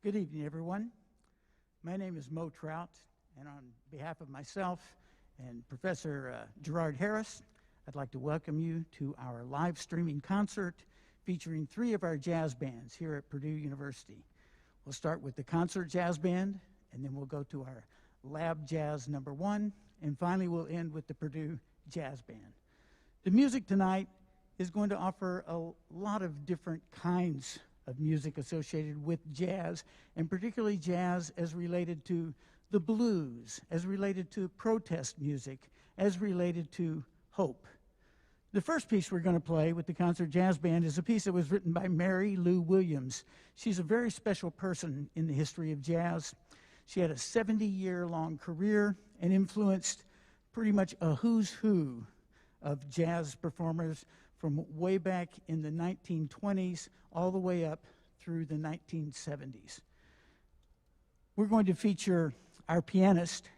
Good evening, everyone. My name is Mo Trout, and on behalf of myself and Professor Gerard Harris, I'd like to welcome you to our live streaming concert featuring 3 of our jazz bands here at Purdue University. We'll start with the Concert Jazz Band, and then we'll go to our Lab Jazz #1, and finally we'll end with the Purdue Jazz Band. The music tonight is going to offer a lot of different kinds of music associated with jazz, and particularly jazz as related to the blues, as related to protest music, as related to hope. The first piece we're going to play with the Concert Jazz Band is a piece that was written by Mary Lou Williams. She's a very special person in the history of jazz. She had a 70-year-long career and influenced pretty much a who's who of jazz performers from way back in the 1920s all the way up through the 1970s. We're going to feature our pianist,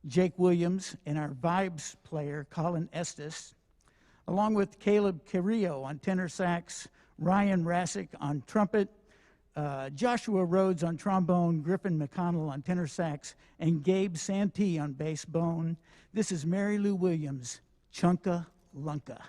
Jake Williams, and our vibes player, Colin Estes, along with Caleb Carrillo on tenor sax, Ryan Rassick on trumpet, Joshua Rhodes on trombone, Griffin McConnell on tenor sax, and Gabe Santee on bass bone. This is Mary Lou Williams, Chunka Lunka.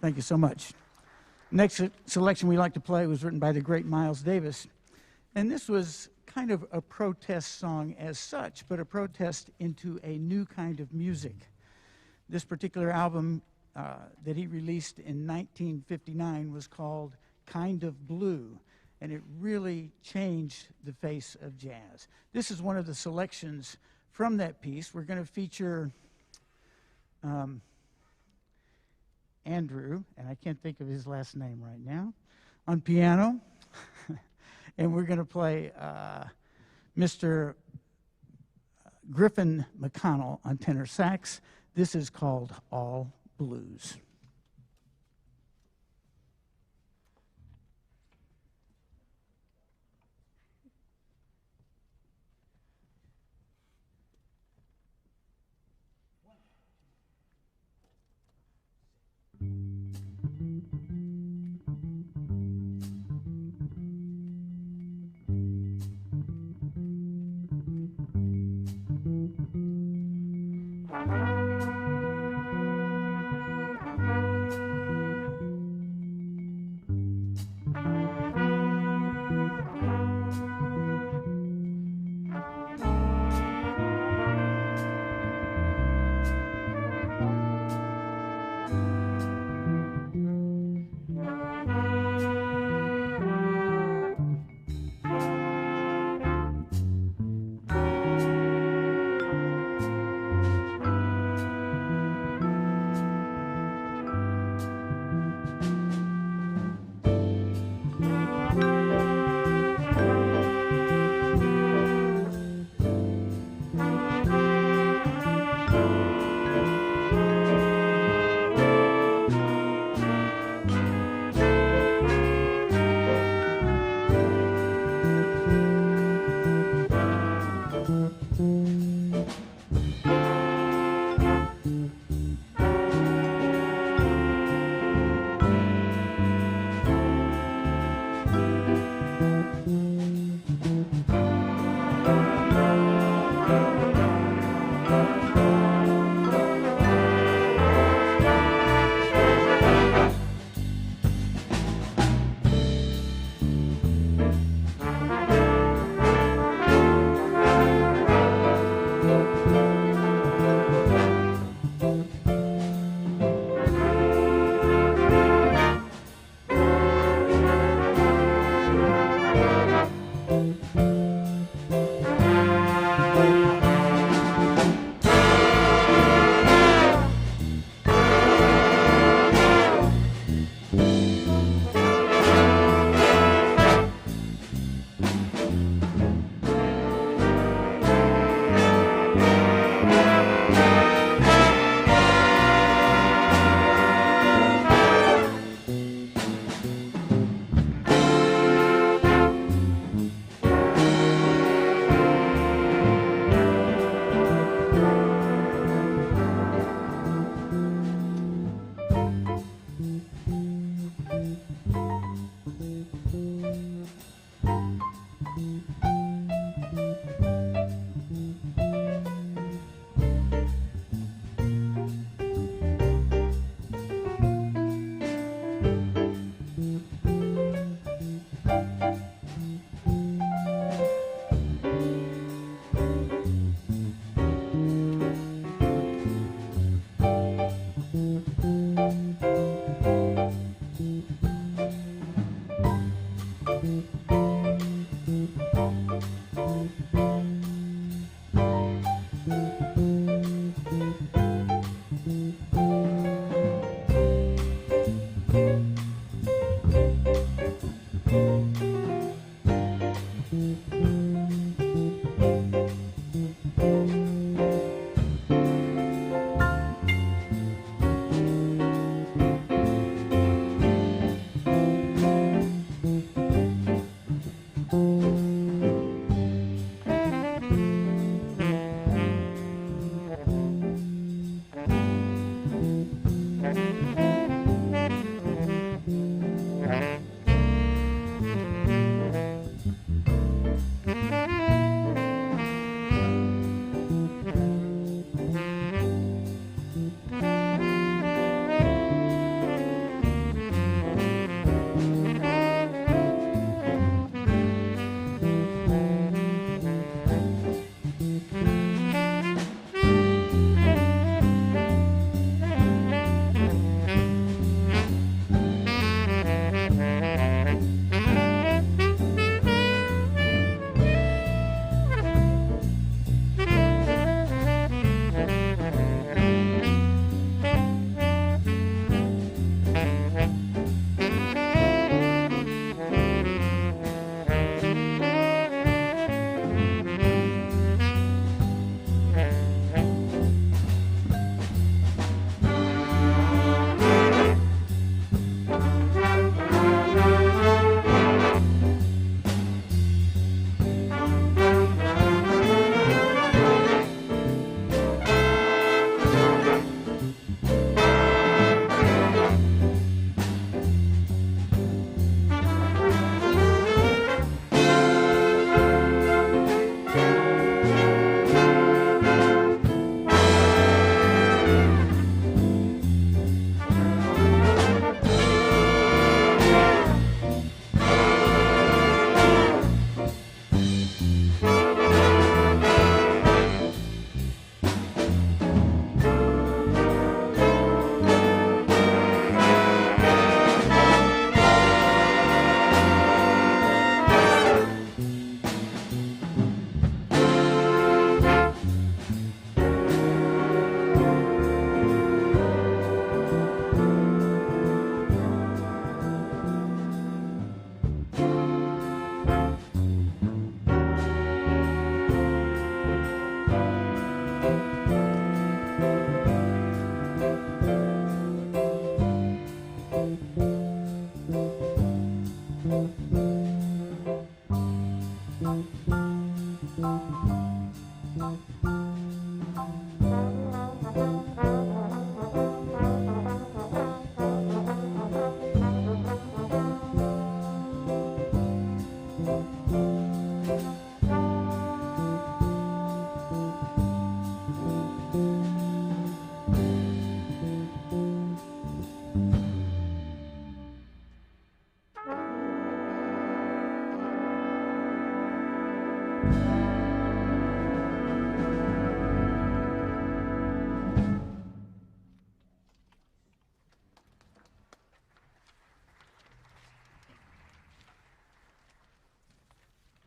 Thank you so much. Next selection we like to play was written by the great Miles Davis. And this was kind of a protest song as such, but a protest into a new kind of music. This particular album that he released in 1959 was called Kind of Blue, and it really changed the face of jazz. This is one of the selections from that piece. We're going to feature Andrew, and I can't think of his last name right now, on piano. And we're going to play Mr. Griffin McConnell on tenor sax. This is called All Blues.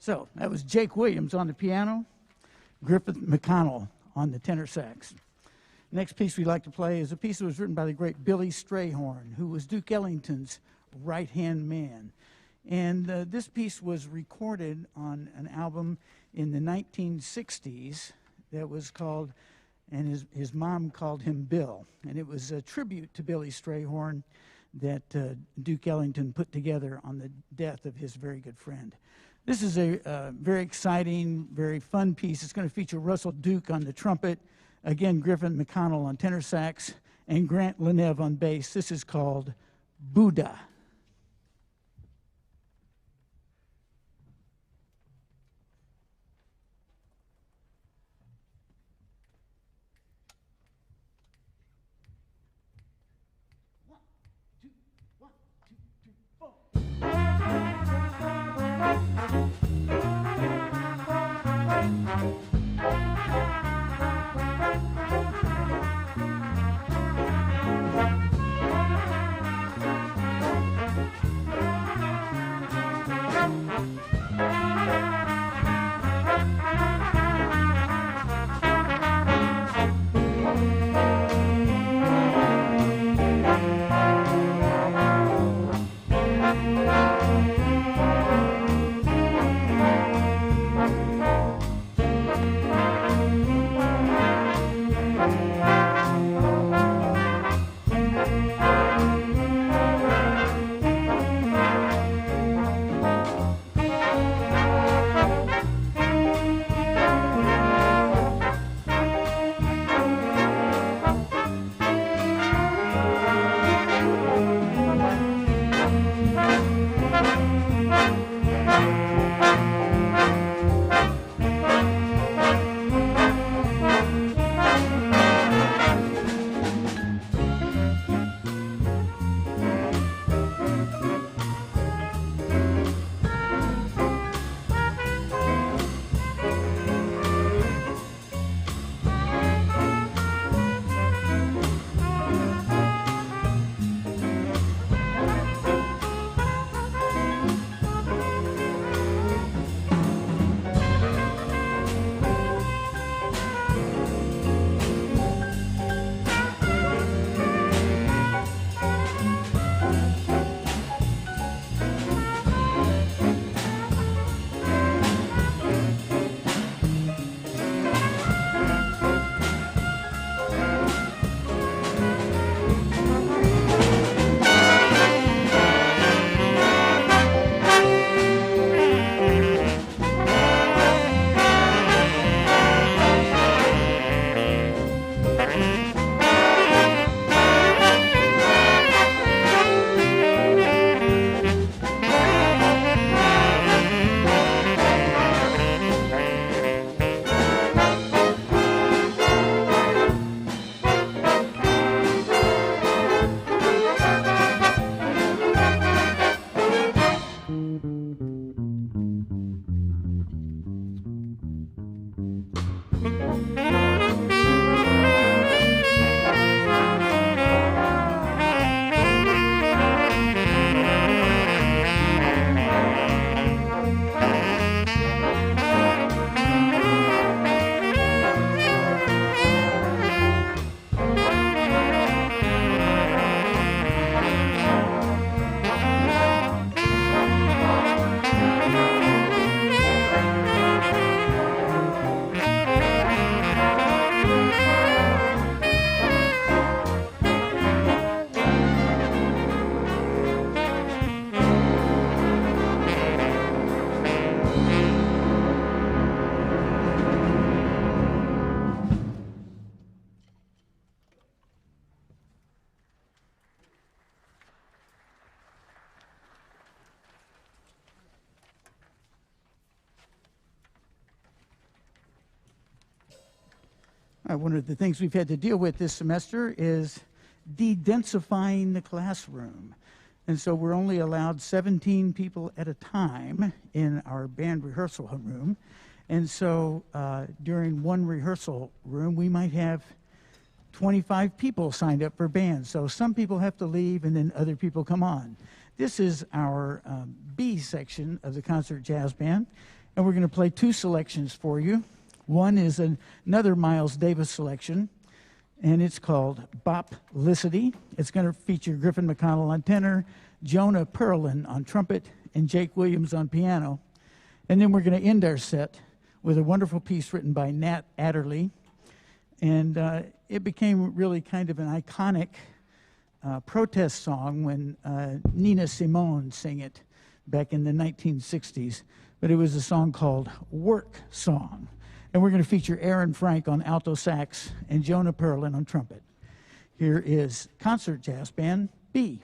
So that was Jake Williams on the piano, Griffith McConnell on the tenor sax. Next piece we'd like to play is a piece that was written by the great Billy Strayhorn, who was Duke Ellington's right-hand man. And this piece was recorded on an album in the 1960s that was called, and his mom called him Bill. And it was a tribute to Billy Strayhorn that Duke Ellington put together on the death of his very good friend. This is a very exciting, very fun piece. It's going to feature Russell Duke on the trumpet, again, Griffith McConnell on tenor sax, and Grant Lenev on bass. This is called Buddha. One of the things we've had to deal with this semester is de-densifying the classroom. And so we're only allowed 17 people at a time in our band rehearsal room. And so during one rehearsal room, we might have 25 people signed up for band. So some people have to leave and then other people come on. This is our B section of the concert jazz band. And we're going to play two selections for you. One is another Miles Davis selection, and it's called Bop-licity. It's going to feature Griffin McConnell on tenor, Jonah Perlin on trumpet, and Jake Williams on piano. And then we're going to end our set with a wonderful piece written by Nat Adderley. And it became really kind of an iconic protest song when Nina Simone sang it back in the 1960s. But it was a song called Work Song. And we're going to feature Aaron Frank on alto sax and Jonah Perlin on trumpet. Here is Concert Jazz Band B.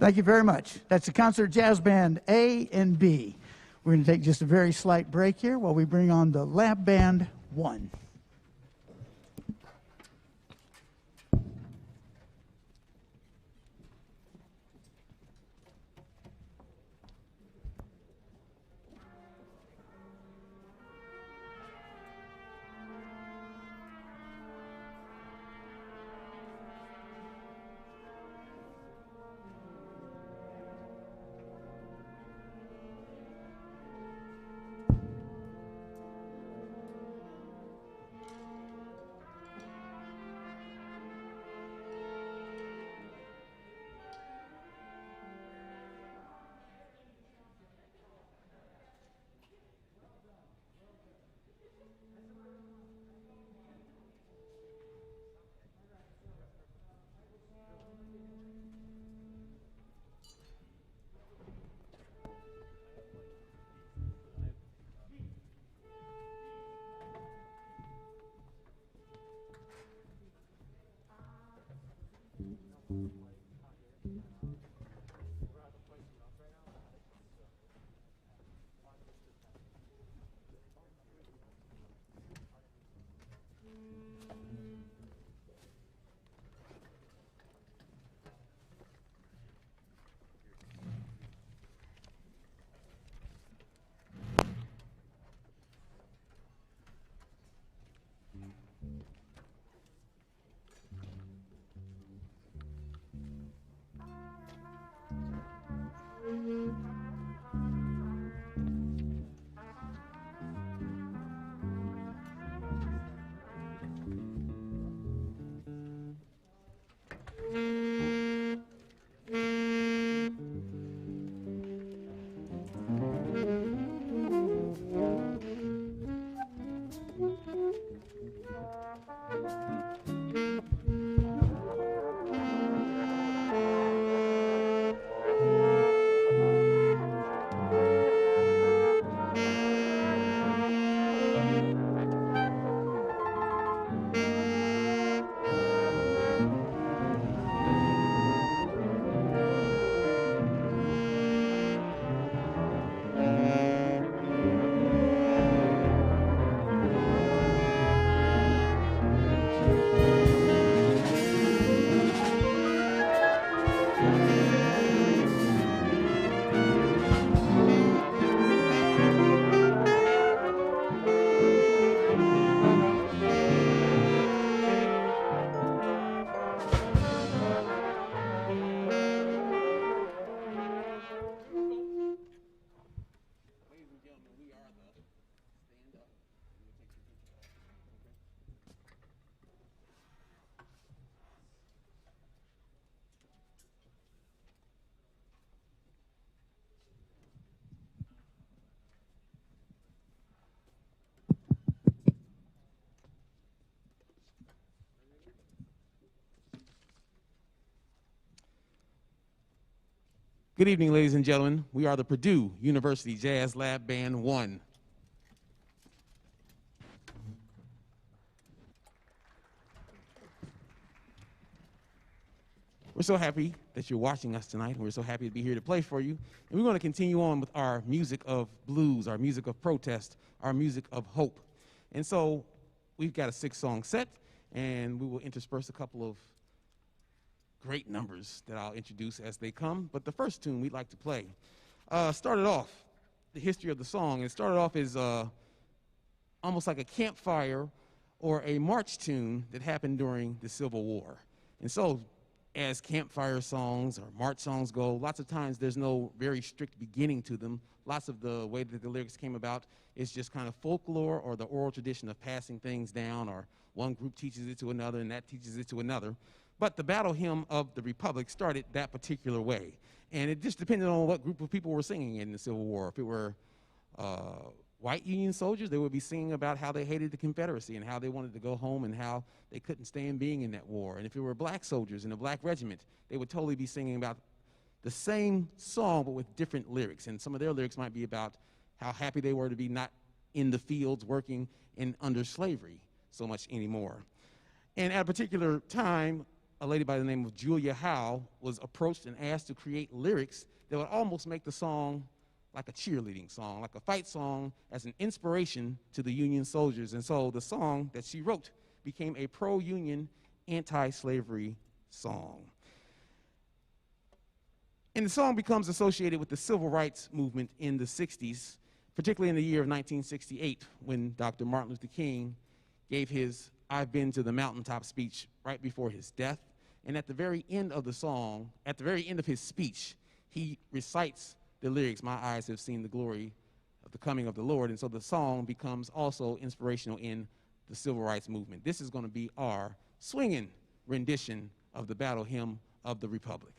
Thank you very much. That's the Concert Jazz Band A and B. We're going to take just a very slight break here while we bring on the Lab Band 1. Good evening, ladies and gentlemen. We are the Purdue University Jazz Lab Band 1. We're so happy that you're watching us tonight, and we're so happy to be here to play for you. And we're going to continue on with our music of blues, our music of protest, our music of hope. And so we've got a 6-song set, and we will intersperse a couple of great numbers that I'll introduce as they come. But the first tune we'd like to play started off, the history of the song. It started off as almost like a campfire or a march tune that happened during the Civil War. And so as campfire songs or march songs go, lots of times there's no very strict beginning to them. Lots of the way that the lyrics came about is just kind of folklore or the oral tradition of passing things down, or one group teaches it to another and that teaches it to another. But the battle hymn of the Republic started that particular way. And it just depended on what group of people were singing in the Civil War. If it were white Union soldiers, they would be singing about how they hated the Confederacy and how they wanted to go home and how they couldn't stand being in that war. And if it were black soldiers in a black regiment, they would totally be singing about the same song but with different lyrics. And some of their lyrics might be about how happy they were to be not in the fields working and under slavery so much anymore. And at a particular time, a lady by the name of Julia Howe was approached and asked to create lyrics that would almost make the song like a cheerleading song, like a fight song, as an inspiration to the Union soldiers. And so the song that she wrote became a pro-Union, anti-slavery song. And the song becomes associated with the civil rights movement in the 60s, particularly in the year of 1968, when Dr. Martin Luther King gave his "I've Been to the Mountaintop" speech right before his death. And at the very end of the song, at the very end of his speech, he recites the lyrics, "My eyes have seen the glory of the coming of the Lord." And so the song becomes also inspirational in the civil rights movement. This is going to be our swinging rendition of the battle hymn of the Republic.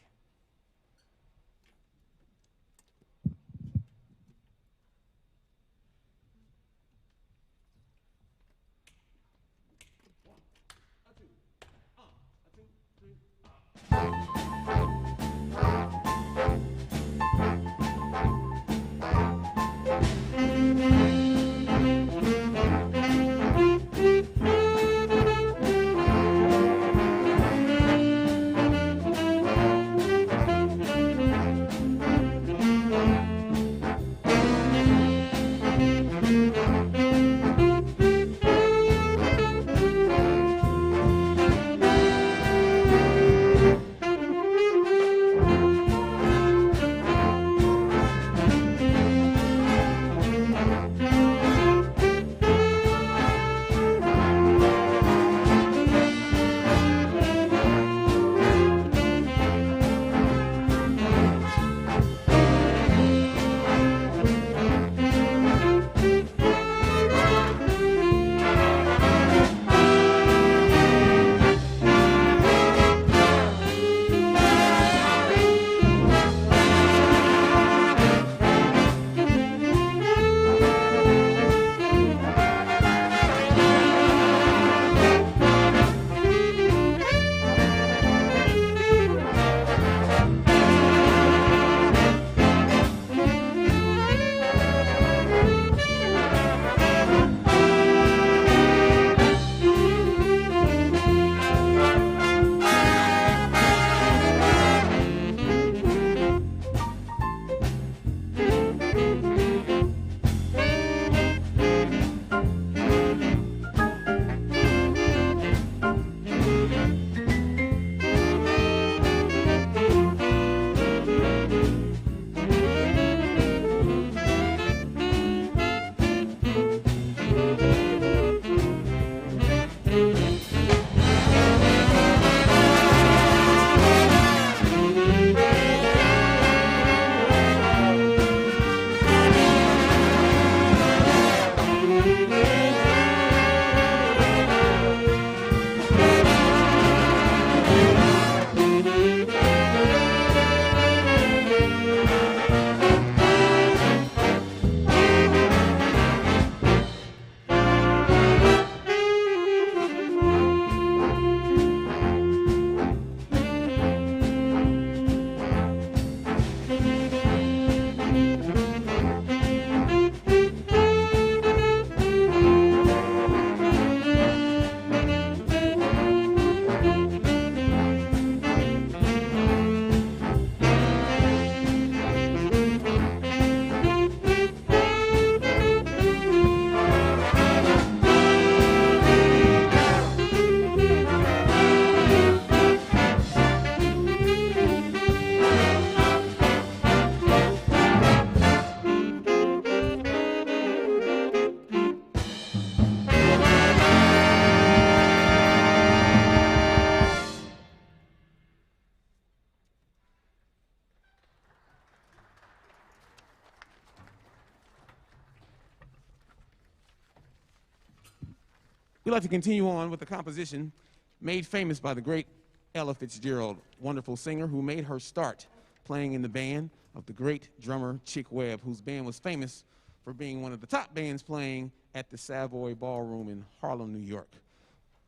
We'd like to continue on with a composition made famous by the great Ella Fitzgerald, wonderful singer who made her start playing in the band of the great drummer Chick Webb, whose band was famous for being one of the top bands playing at the Savoy Ballroom in Harlem, New York,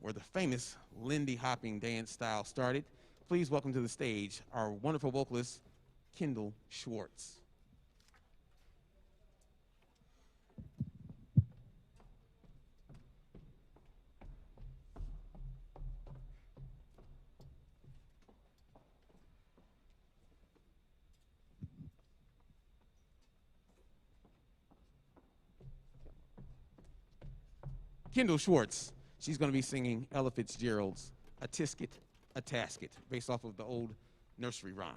where the famous Lindy hopping dance style started. Please welcome to the stage our wonderful vocalist, Kendall Schwartz. Kendall Schwartz, she's going to be singing Ella Fitzgerald's A Tisket, a Tasket, based off of the old nursery rhyme.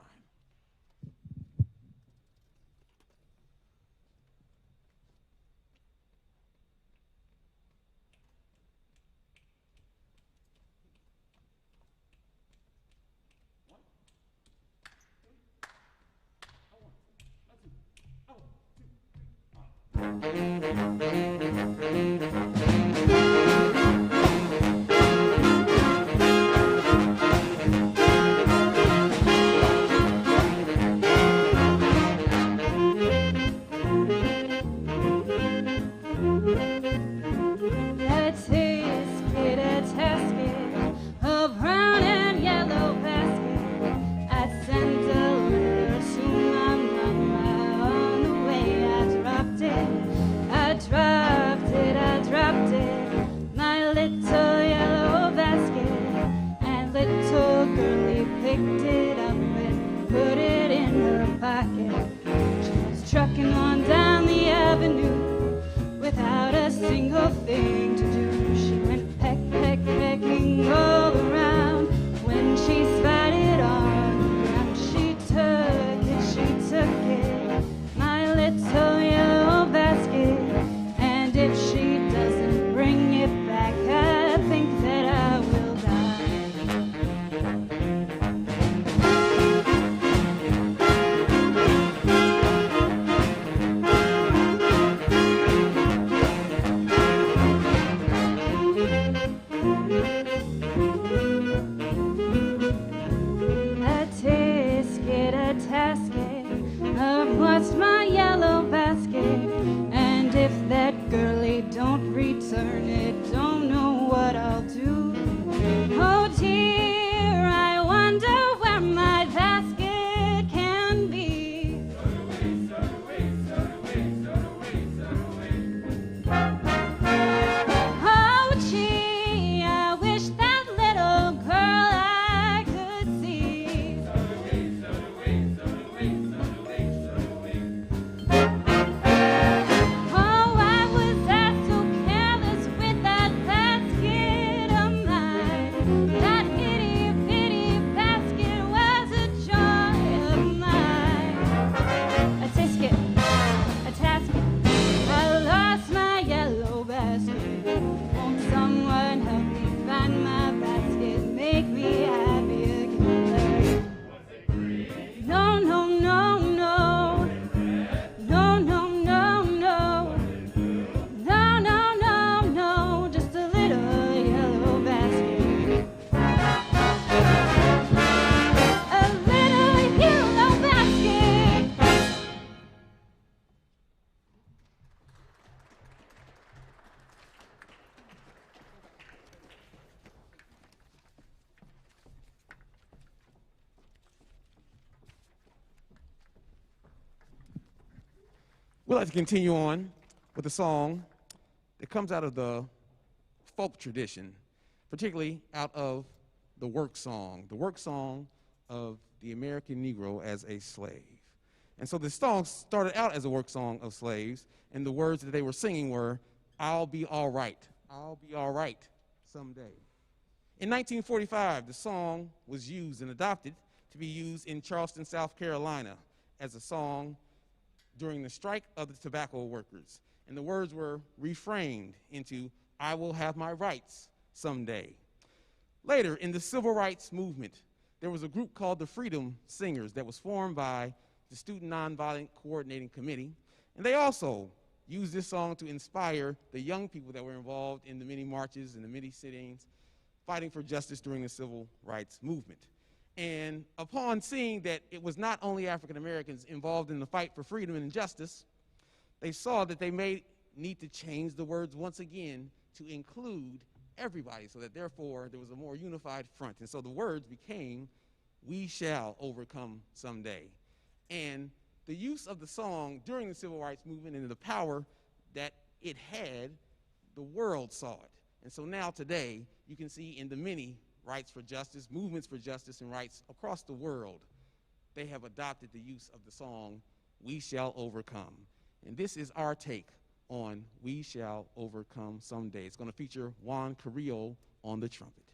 We'd like to continue on with a song that comes out of the folk tradition, particularly out of the work song of the American Negro as a slave. And so the song started out as a work song of slaves, and the words that they were singing were, "I'll be all right, I'll be all right someday." In 1945, the song was used and adopted to be used in Charleston, South Carolina as a song during the strike of the tobacco workers. And the words were reframed into, "I will have my rights someday." Later, in the civil rights movement, there was a group called the Freedom Singers that was formed by the Student Nonviolent Coordinating Committee, and they also used this song to inspire the young people that were involved in the many marches and the many sittings fighting for justice during the civil rights movement. And upon seeing that it was not only African Americans involved in the fight for freedom and justice, they saw that they may need to change the words once again to include everybody, so that therefore there was a more unified front. And so the words became, "We shall overcome someday." And the use of the song during the civil rights movement and the power that it had, the world saw it. And so now today, you can see in the many rights for justice, movements for justice and rights across the world, they have adopted the use of the song, "We Shall Overcome." And this is our take on "We Shall Overcome Someday." It's going to feature Juan Carrillo on the trumpet.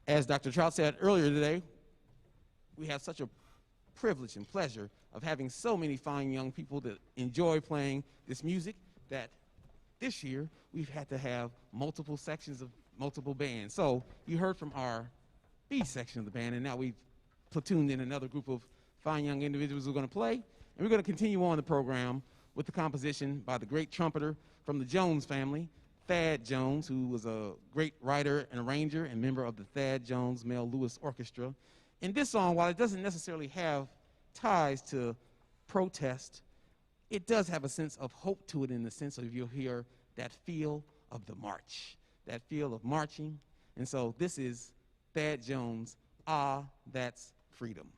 As Dr. Trout said earlier today, we have such a privilege and pleasure of having so many fine young people that enjoy playing this music that this year we've had to have multiple sections of multiple bands. So you heard from our B section of the band, and now we've platooned in another group of fine young individuals who are going to play. And we're going to continue on the program with the composition by the great trumpeter from the Jones family, Thad Jones, who was a great writer and arranger and member of the Thad Jones Mel Lewis Orchestra. And this song, while it doesn't necessarily have ties to protest, it does have a sense of hope to it, in the sense of you'll hear that feel of the march, that feel of marching. And so this is Thad Jones, Ah, That's Freedom.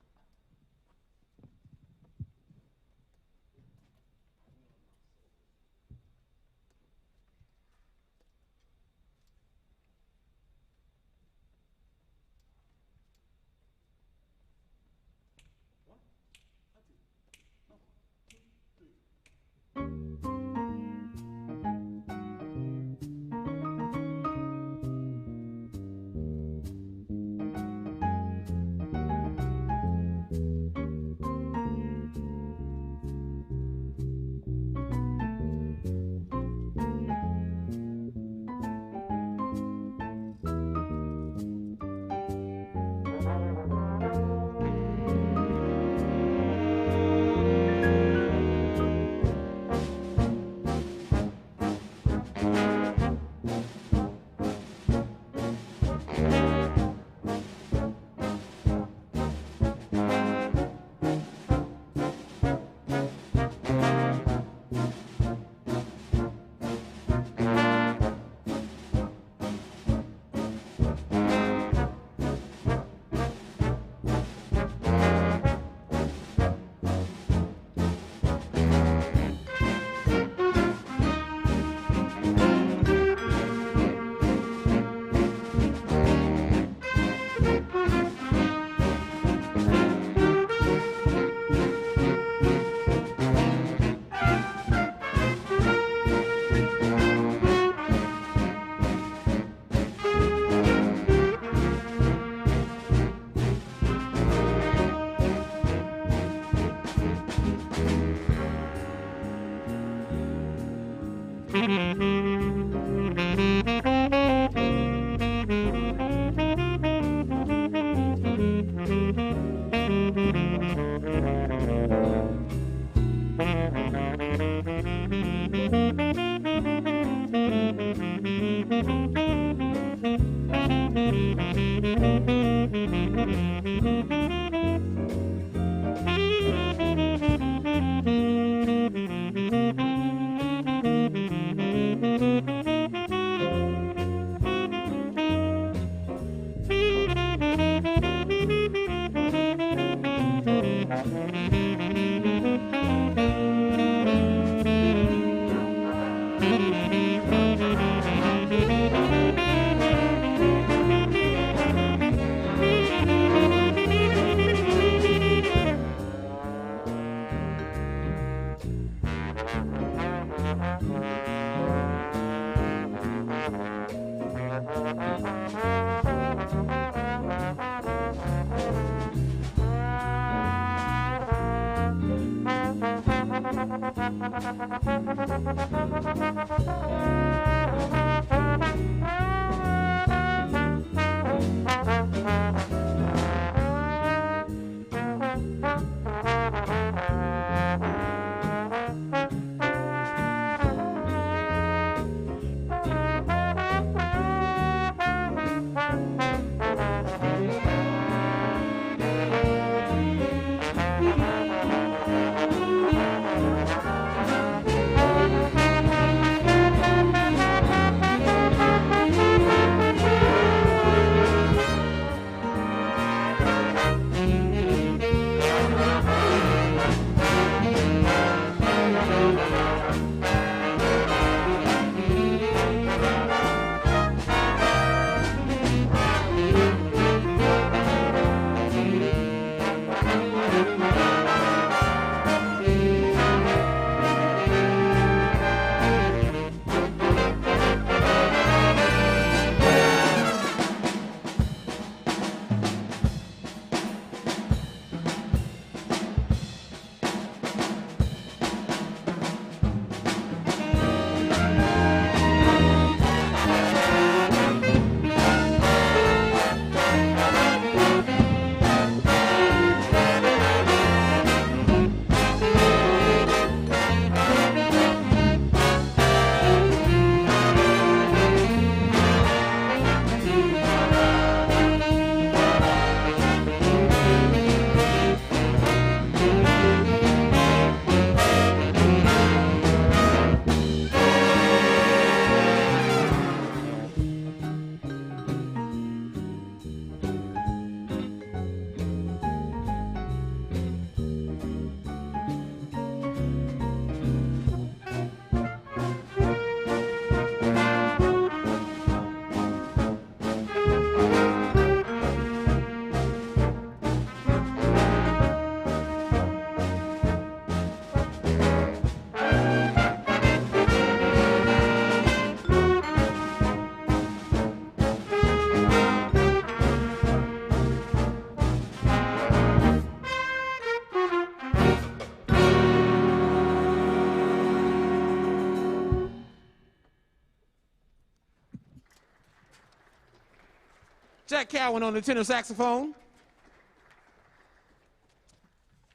Jack Cowan on the tenor saxophone.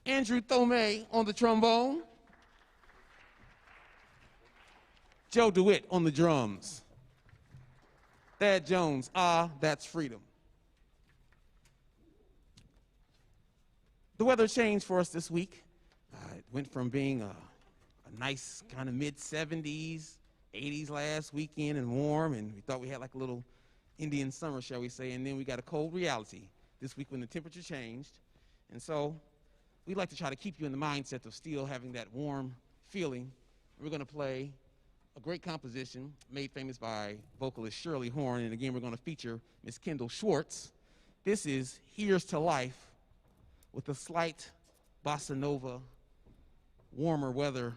Andrew Thome on the trombone. Joe DeWitt on the drums. Thad Jones, that's freedom. The weather changed for us this week. It went from being a nice kind of mid-70s, 80s last weekend and warm, and we thought we had like a little Indian summer, shall we say, and then we got a cold reality this week when the temperature changed. And so we'd like to try to keep you in the mindset of still having that warm feeling. We're going to play a great composition made famous by vocalist Shirley Horn, and again, we're going to feature Miss Kendall Schwartz. This is Here's to Life with a slight bossa nova, warmer weather,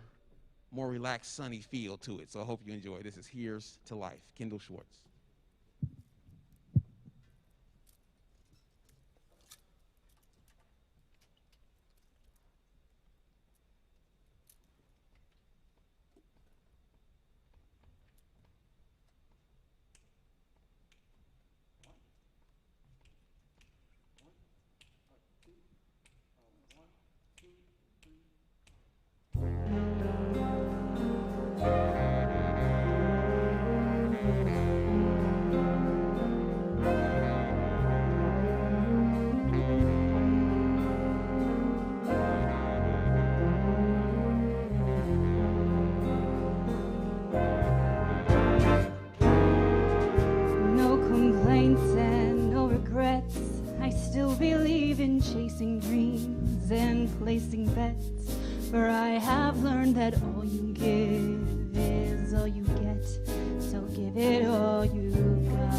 more relaxed, sunny feel to it. So I hope you enjoy. This is Here's to Life, Kendall Schwartz. Chasing dreams and placing bets, for I have learned that all you give is all you get, so give it all you got.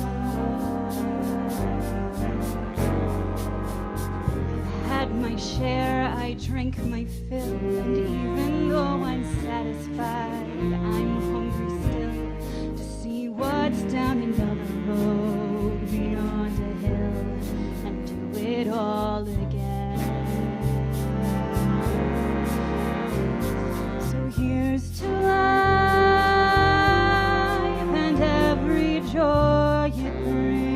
I've had my share, I drank my fill, and even though I'm satisfied, I'm hungry still to see what's down another road beyond a hill, and do it all again. So here's to life and every joy it brings.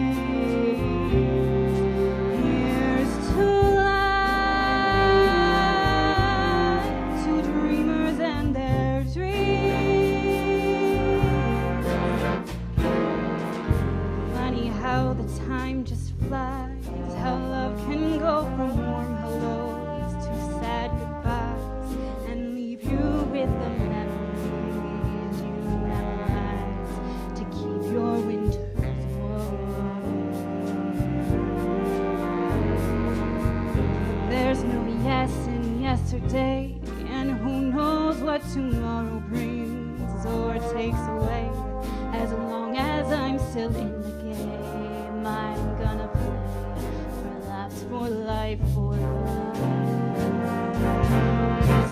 Here's to life, to dreamers and their dreams. Funny how the time just flies, how love can go from warm hellos to sad goodbyes, and leave you with the memories you memorize to keep your winters warm. There's no yes in yesterday, and who knows what tomorrow brings or takes away. As long as I'm still in the game, I'm gonna play for laughs, for life, for love.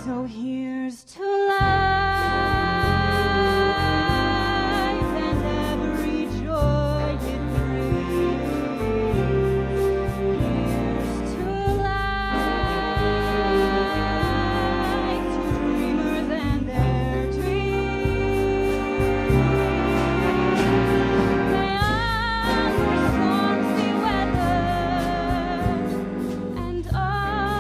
So here's to life and every joy it brings. Here's to life, to dreamers and their dreams. May our storms be weathered and all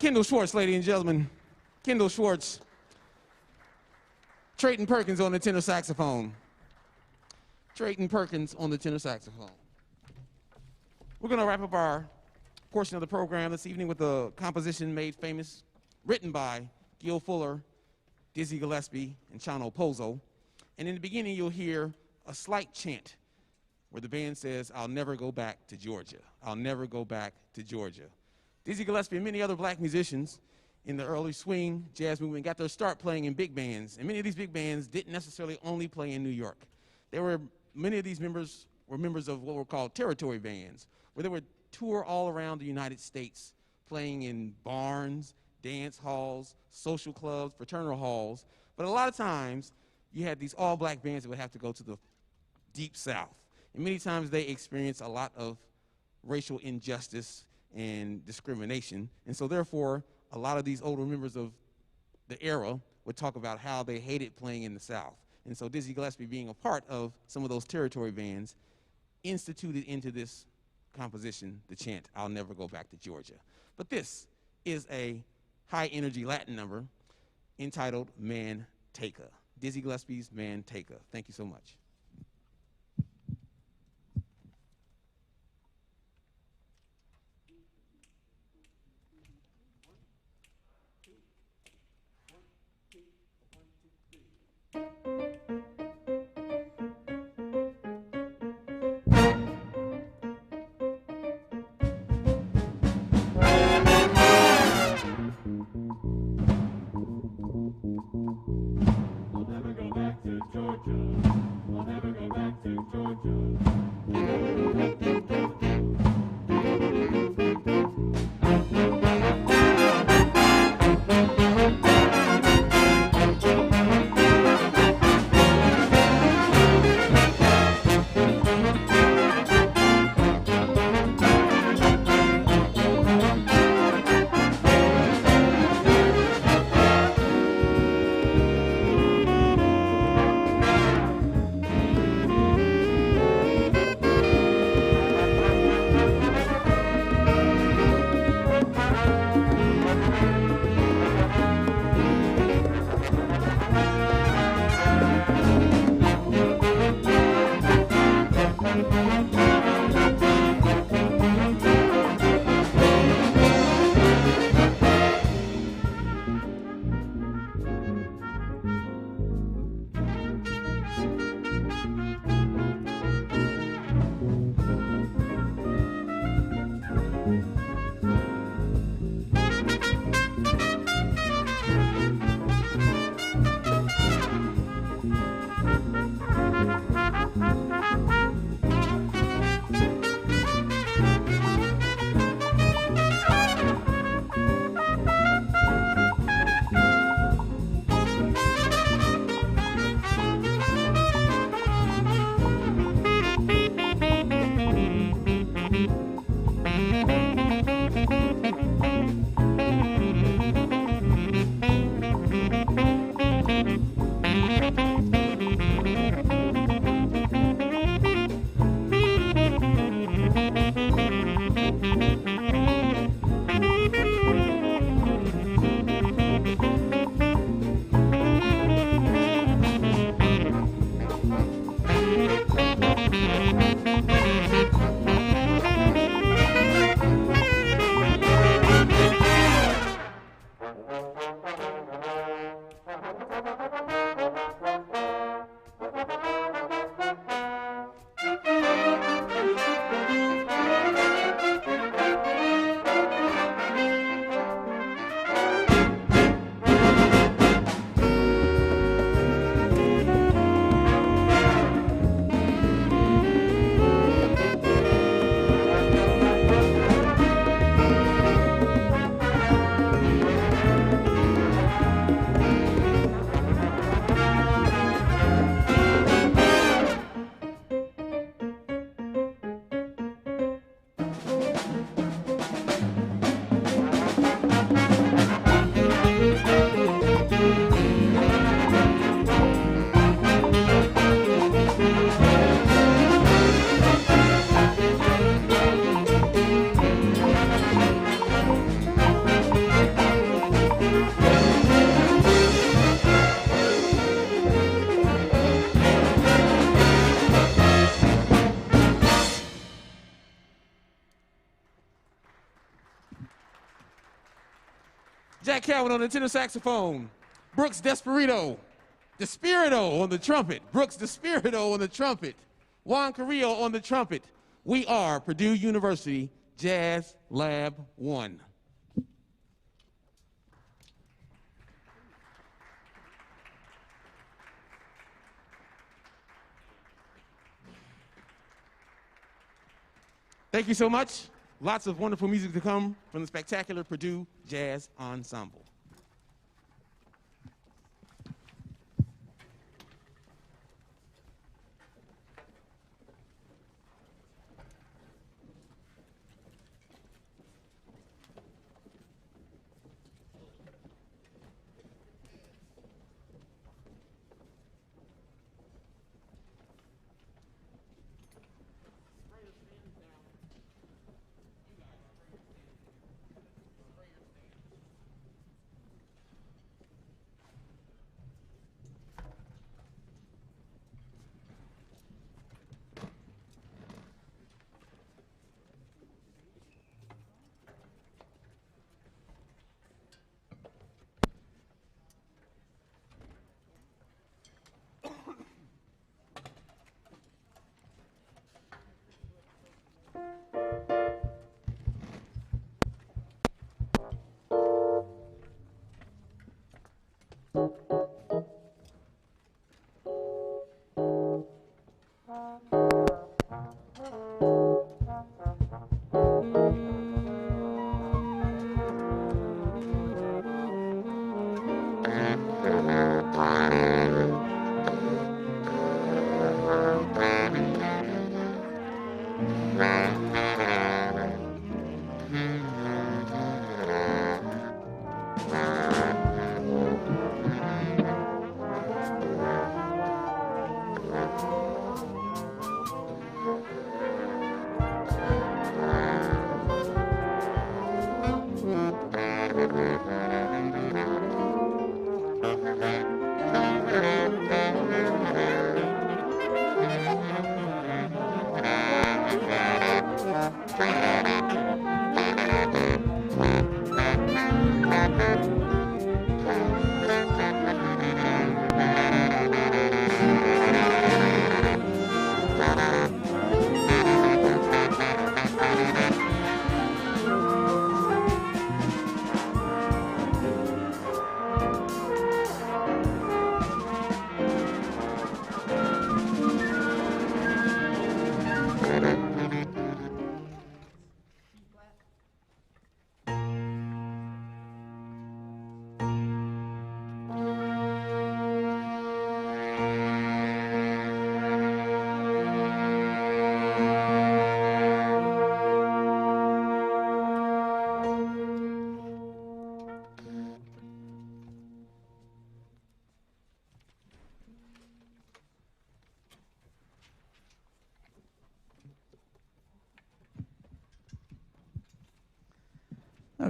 Kendall Schwartz, ladies and gentlemen. Kendall Schwartz. Trayton Perkins on the tenor saxophone. Trayton Perkins on the tenor saxophone. We're going to wrap up our portion of the program this evening with a composition made famous, written by Gil Fuller, Dizzy Gillespie, and Chano Pozo. And in the beginning, you'll hear a slight chant where the band says, "I'll never go back to Georgia. I'll never go back to Georgia." Dizzy Gillespie and many other black musicians in the early swing jazz movement got their start playing in big bands. And many of these big bands didn't necessarily only play in New York. Many of these members were members of what were called territory bands, where they would tour all around the United States, playing in barns, dance halls, social clubs, fraternal halls. But a lot of times, you had these all-black bands that would have to go to the deep South. And many times they experienced a lot of racial injustice and discrimination. And so therefore, a lot of these older members of the era would talk about how they hated playing in the South. And so Dizzy Gillespie, being a part of some of those territory bands, instituted into this composition the chant, "I'll never go back to Georgia." But this is a high-energy Latin number entitled Manteca. Dizzy Gillespie's Manteca. Thank you so much. Jack Calvin on the tenor saxophone. Brooks Despirito on the trumpet. Brooks Despirito on the trumpet. Juan Carrillo on the trumpet. We are Purdue University Jazz Lab 1. Thank you so much. Lots of wonderful music to come from the spectacular Purdue Jazz Ensemble.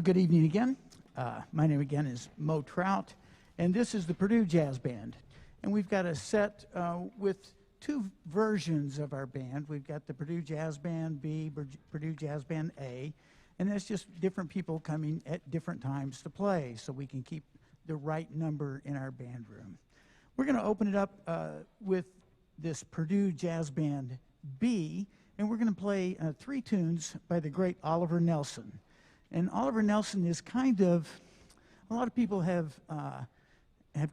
Good evening again. My name again is Mo Trout, and this is the Purdue Jazz Band. And we've got a set with two versions of our band. We've got the Purdue Jazz Band B, Purdue Jazz Band A, and that's just different people coming at different times to play so we can keep the right number in our band room. We're going to open it up with this Purdue Jazz Band B, and we're going to play 3 tunes by the great Oliver Nelson. And Oliver Nelson is kind of, a lot of people have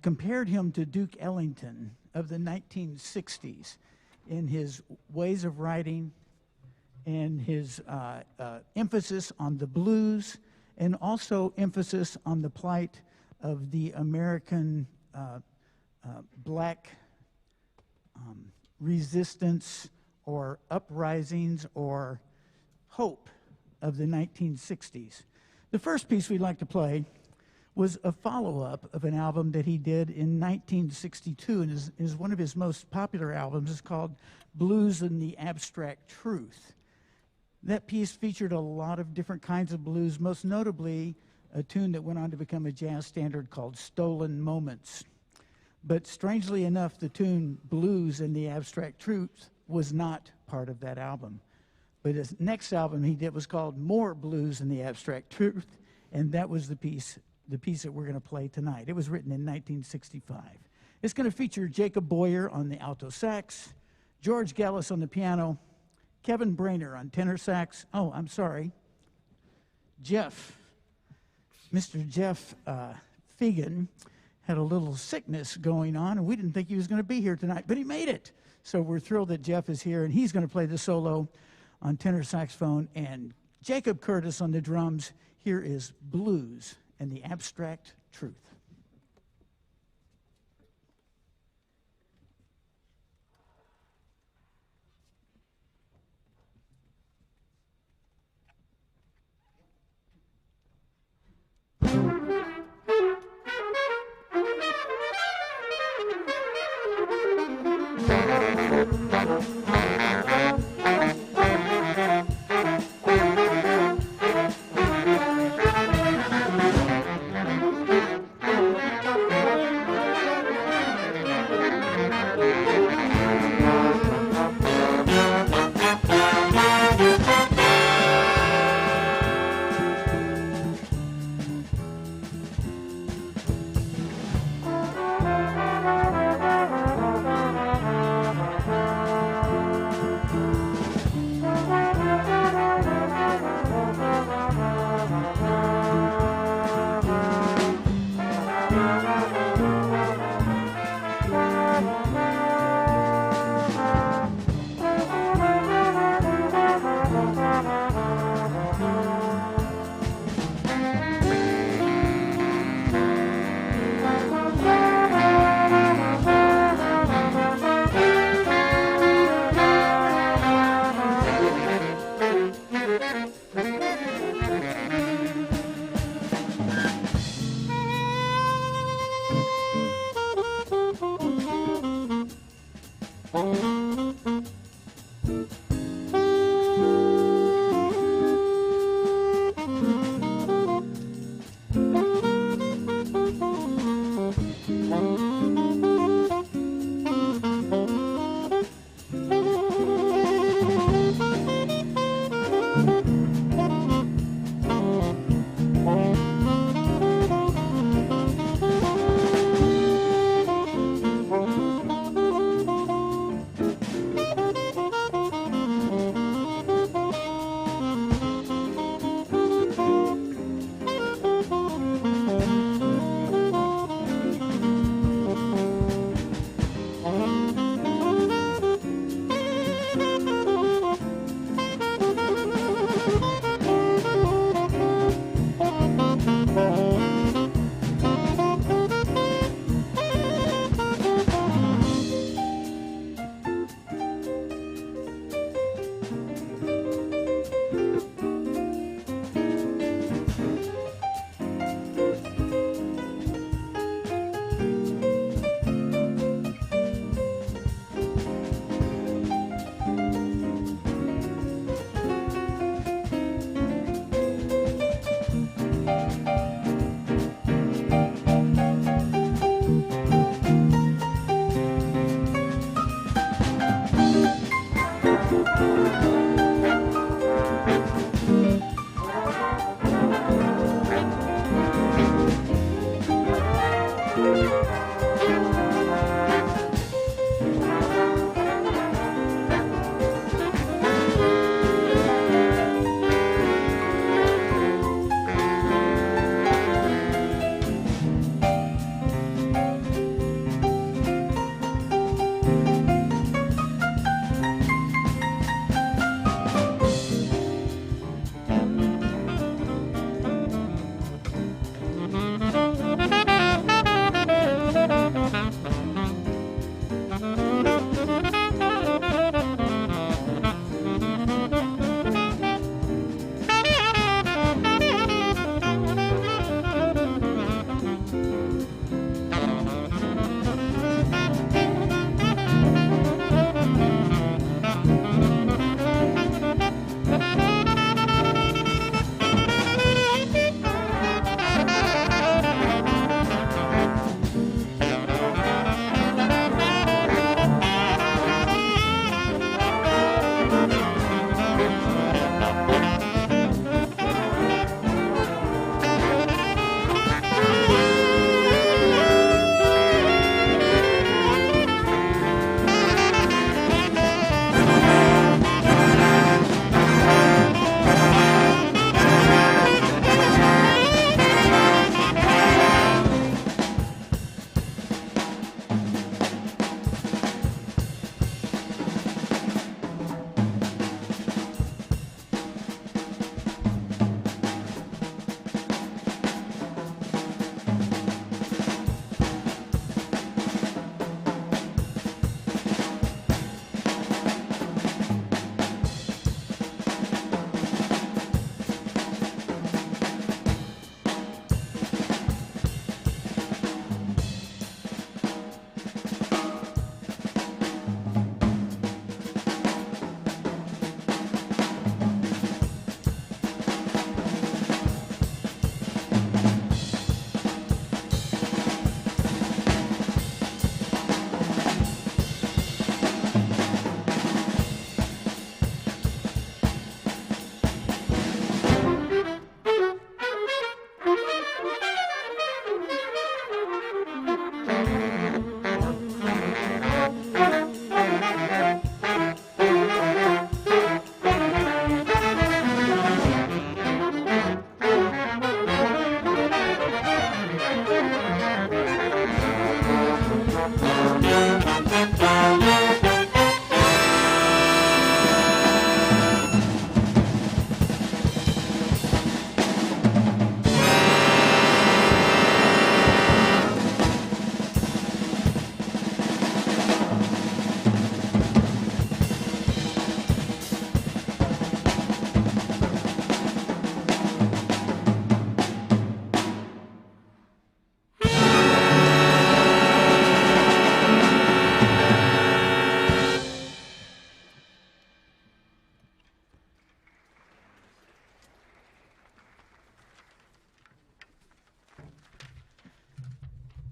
compared him to Duke Ellington of the 1960s in his ways of writing and his emphasis on the blues and also emphasis on the plight of the American black resistance or uprisings or hope of the 1960s. The first piece we'd like to play was a follow-up of an album that he did in 1962, and is one of his most popular albums. It's called Blues and the Abstract Truth. That piece featured a lot of different kinds of blues, most notably a tune that went on to become a jazz standard called Stolen Moments. But strangely enough, the tune Blues and the Abstract Truth was not part of that album. But his next album he did was called More Blues and the Abstract Truth, and that was the piece the piece that we're going to play tonight. It was written in 1965. It's going to feature Jacob Boyer on the alto sax, George Gallus on the piano, Kevin Brainer on tenor sax. Oh, I'm sorry. Mr. Jeff Fegan had a little sickness going on, and we didn't think he was going to be here tonight, but he made it. So we're thrilled that Jeff is here, and he's going to play the solo on tenor saxophone, and Jacob Curtis on the drums. Here is Blues and the Abstract Truth.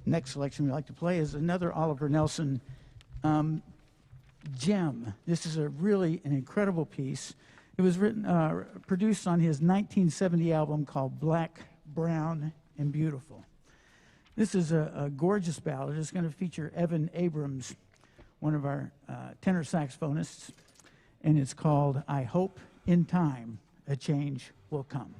next selection we like to play is another Oliver Nelson gem. This is an incredible piece. It was produced on his 1970 album called Black, Brown, and Beautiful. This is a gorgeous ballad. It's going to feature Evan Abrams, one of our tenor saxophonists, and it's called I Hope in Time a Change Will Come.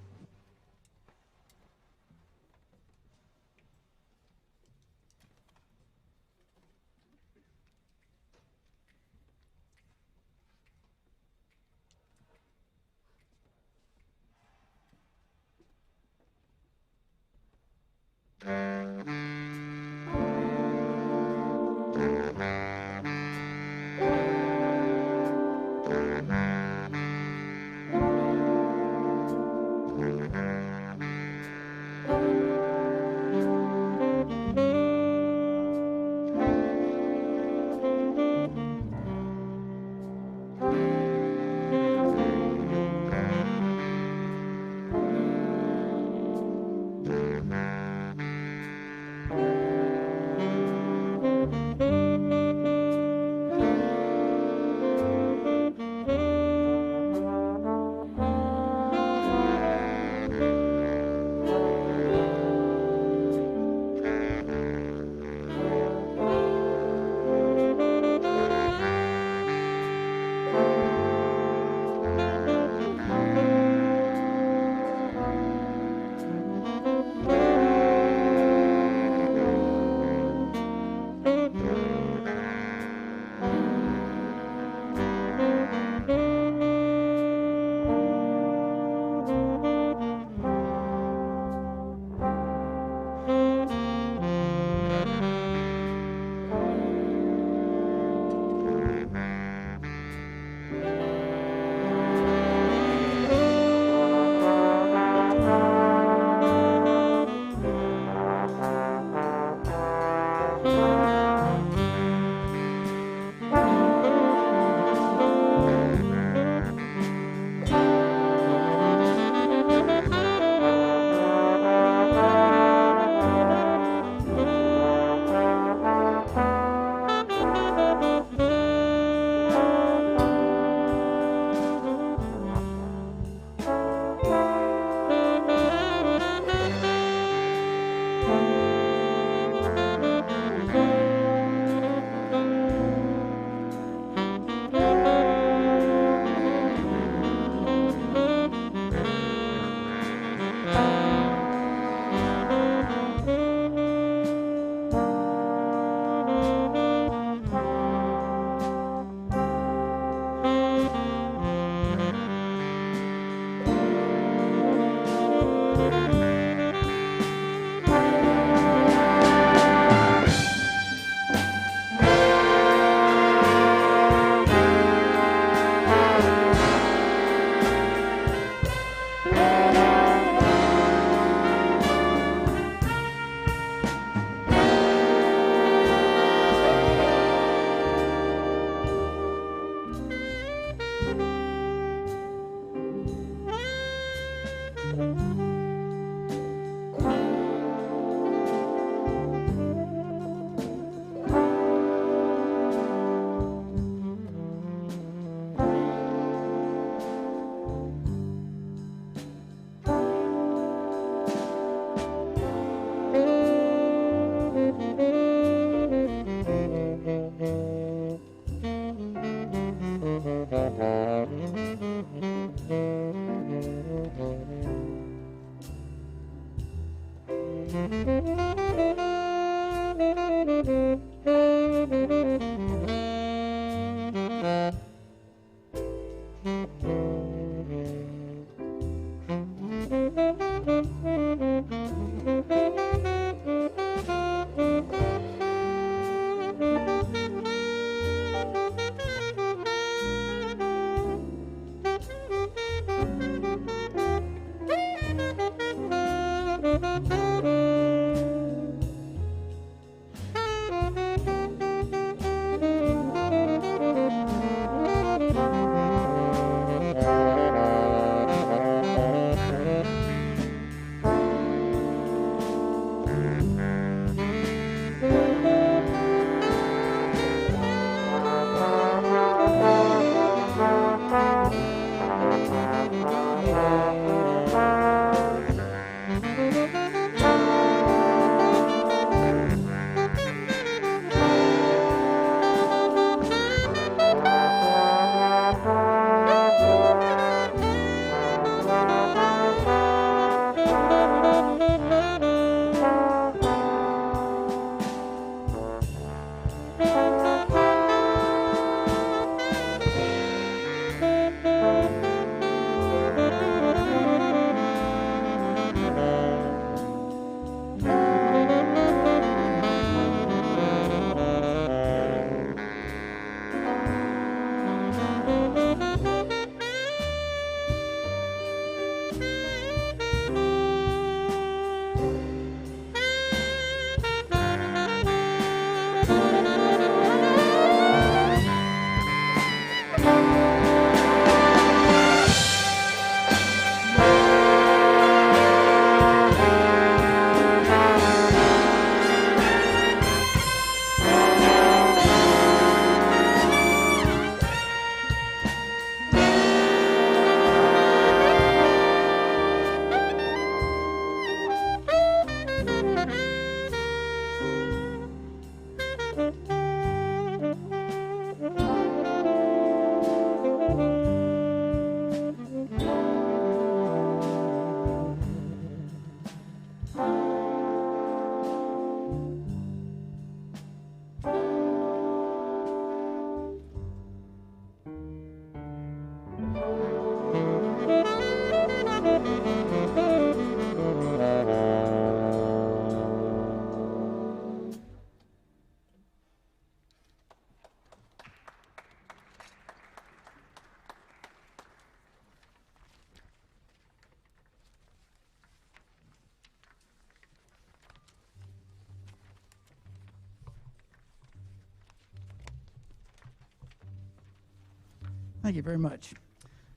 Thank you very much.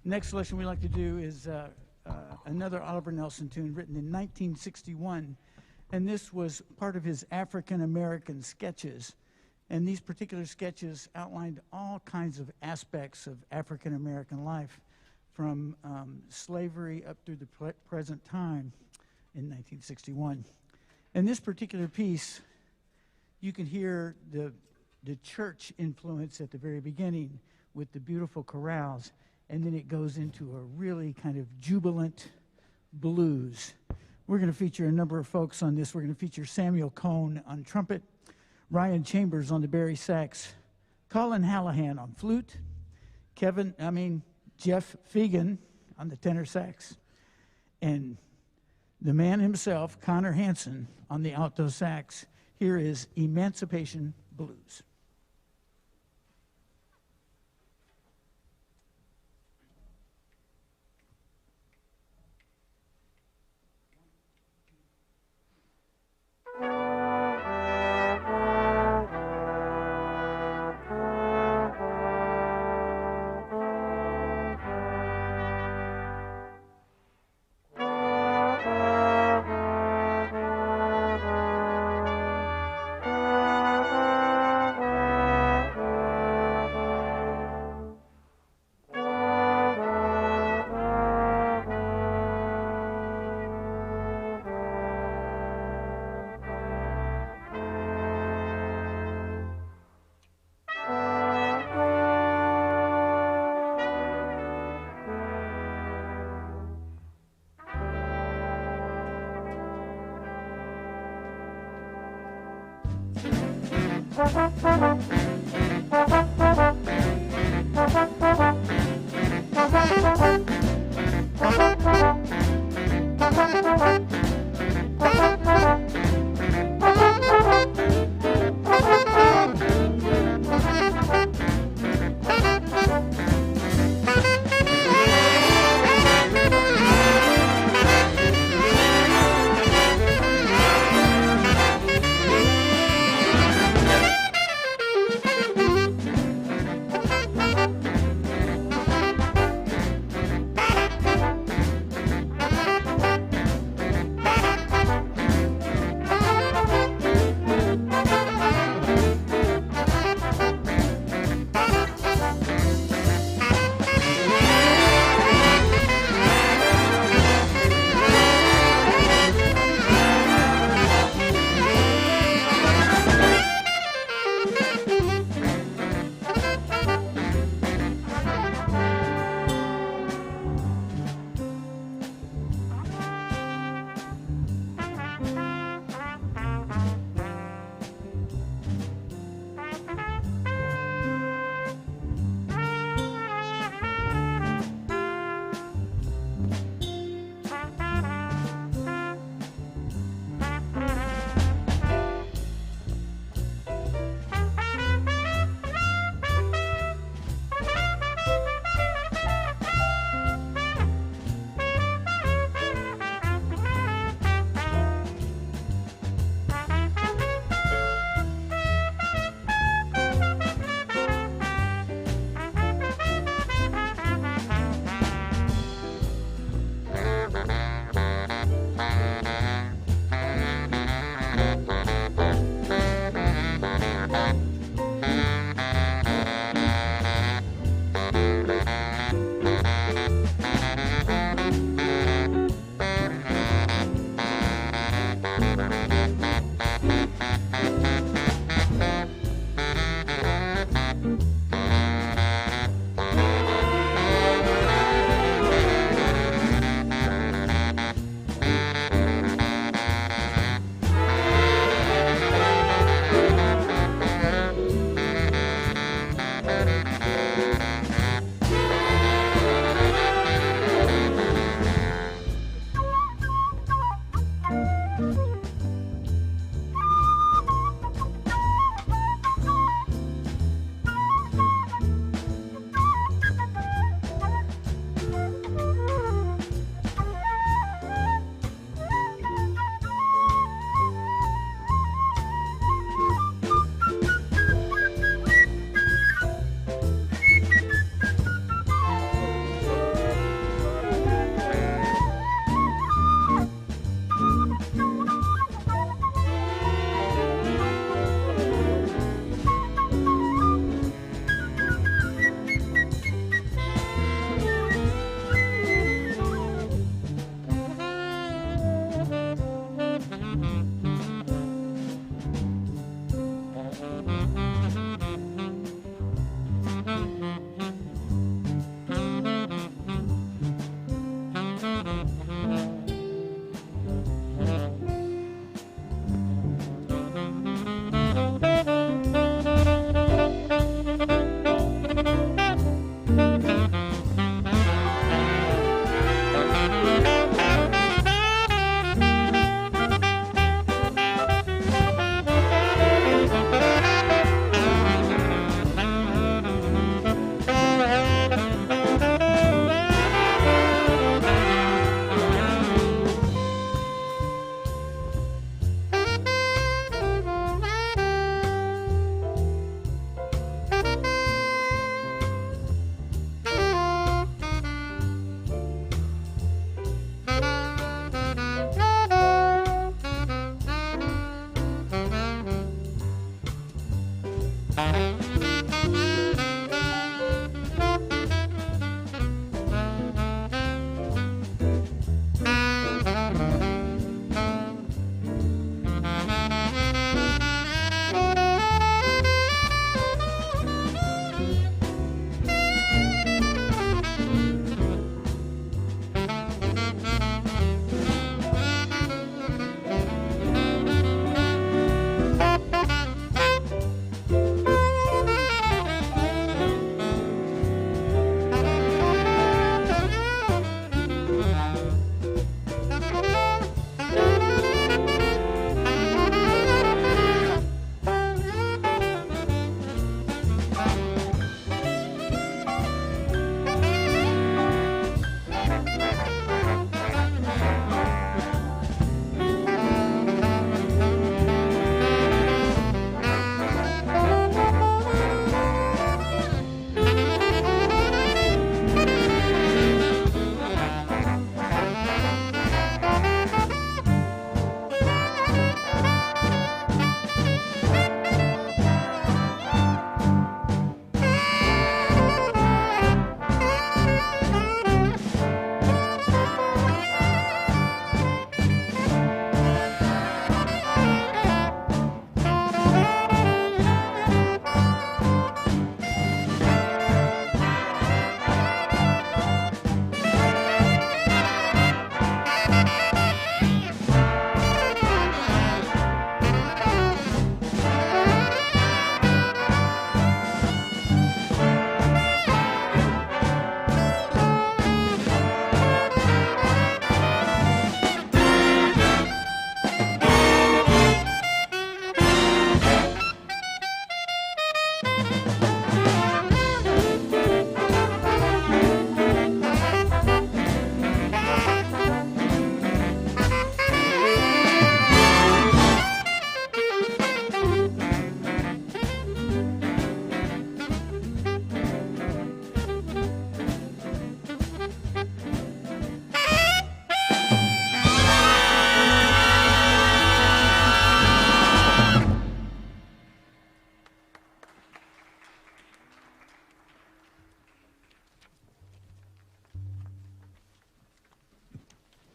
Next selection we'd like to do is another Oliver Nelson tune written in 1961. And this was part of his African-American sketches. And these particular sketches outlined all kinds of aspects of African-American life, from slavery up through the present time in 1961. In this particular piece, you can hear the church influence at the very beginning with the beautiful chorales, and then it goes into a really kind of jubilant blues. We're going to feature a number of folks on this. We're going to feature Samuel Cohn on trumpet, Ryan Chambers on the bari sax, Colin Hallahan on flute, Jeff Fegan on the tenor sax, and the man himself, Connor Hansen, on the alto sax. Here is Emancipation Blues.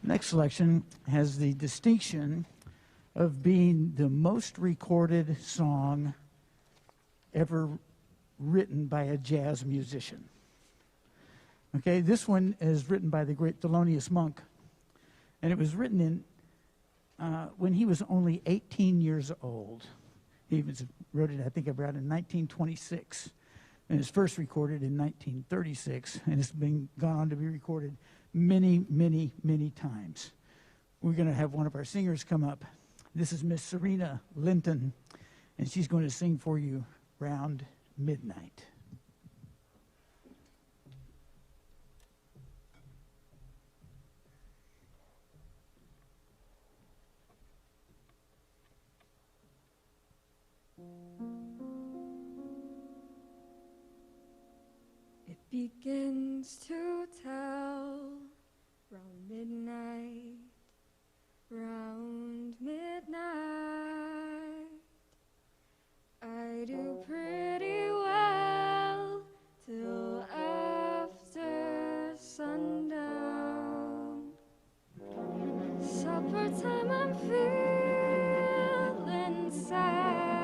Next selection has the distinction of being the most recorded song ever written by a jazz musician. Okay, this one is written by the great Thelonious Monk, and it was written in when he was only 18 years old. He wrote it, I think, around in 1926, and it's first recorded in 1936, and it's gone on to be recorded many, many, many times. We're going to have one of our singers come up. This is Miss Serena Linton, and she's going to sing for you Round Midnight. It begins to tell round midnight, round midnight. I do pretty well till after sundown. Supper time, I'm feeling sad,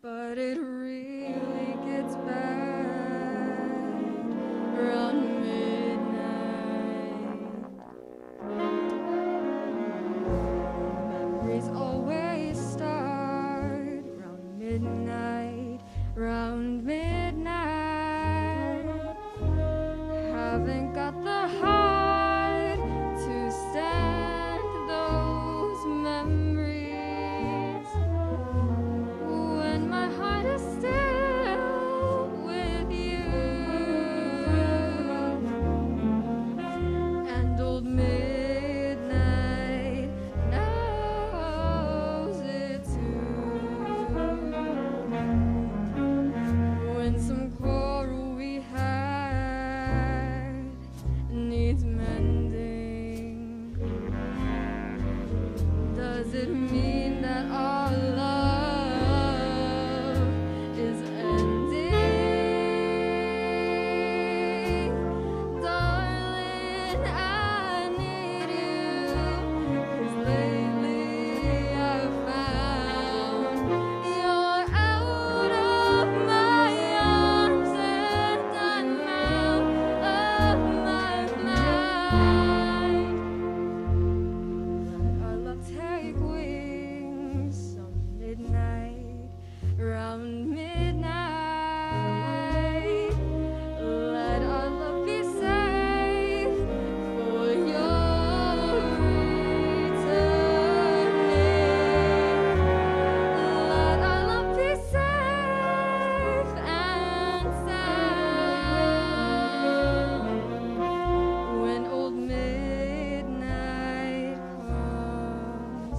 but it really gets bad around midnight. Memories always start round midnight, round midnight. Haven't got the heart to stand those memories when my heart is still with you. And old midnight knows it too. When some quarrel we had needs mending, does it mean that our love is ending? Darling, I need you, 'cause lately I've found you're out of my arms and I'm out of my mind. Let our love take wings some midnight, round midnight. Let our love be safe for your returning. Let our love be safe and sound when old midnight comes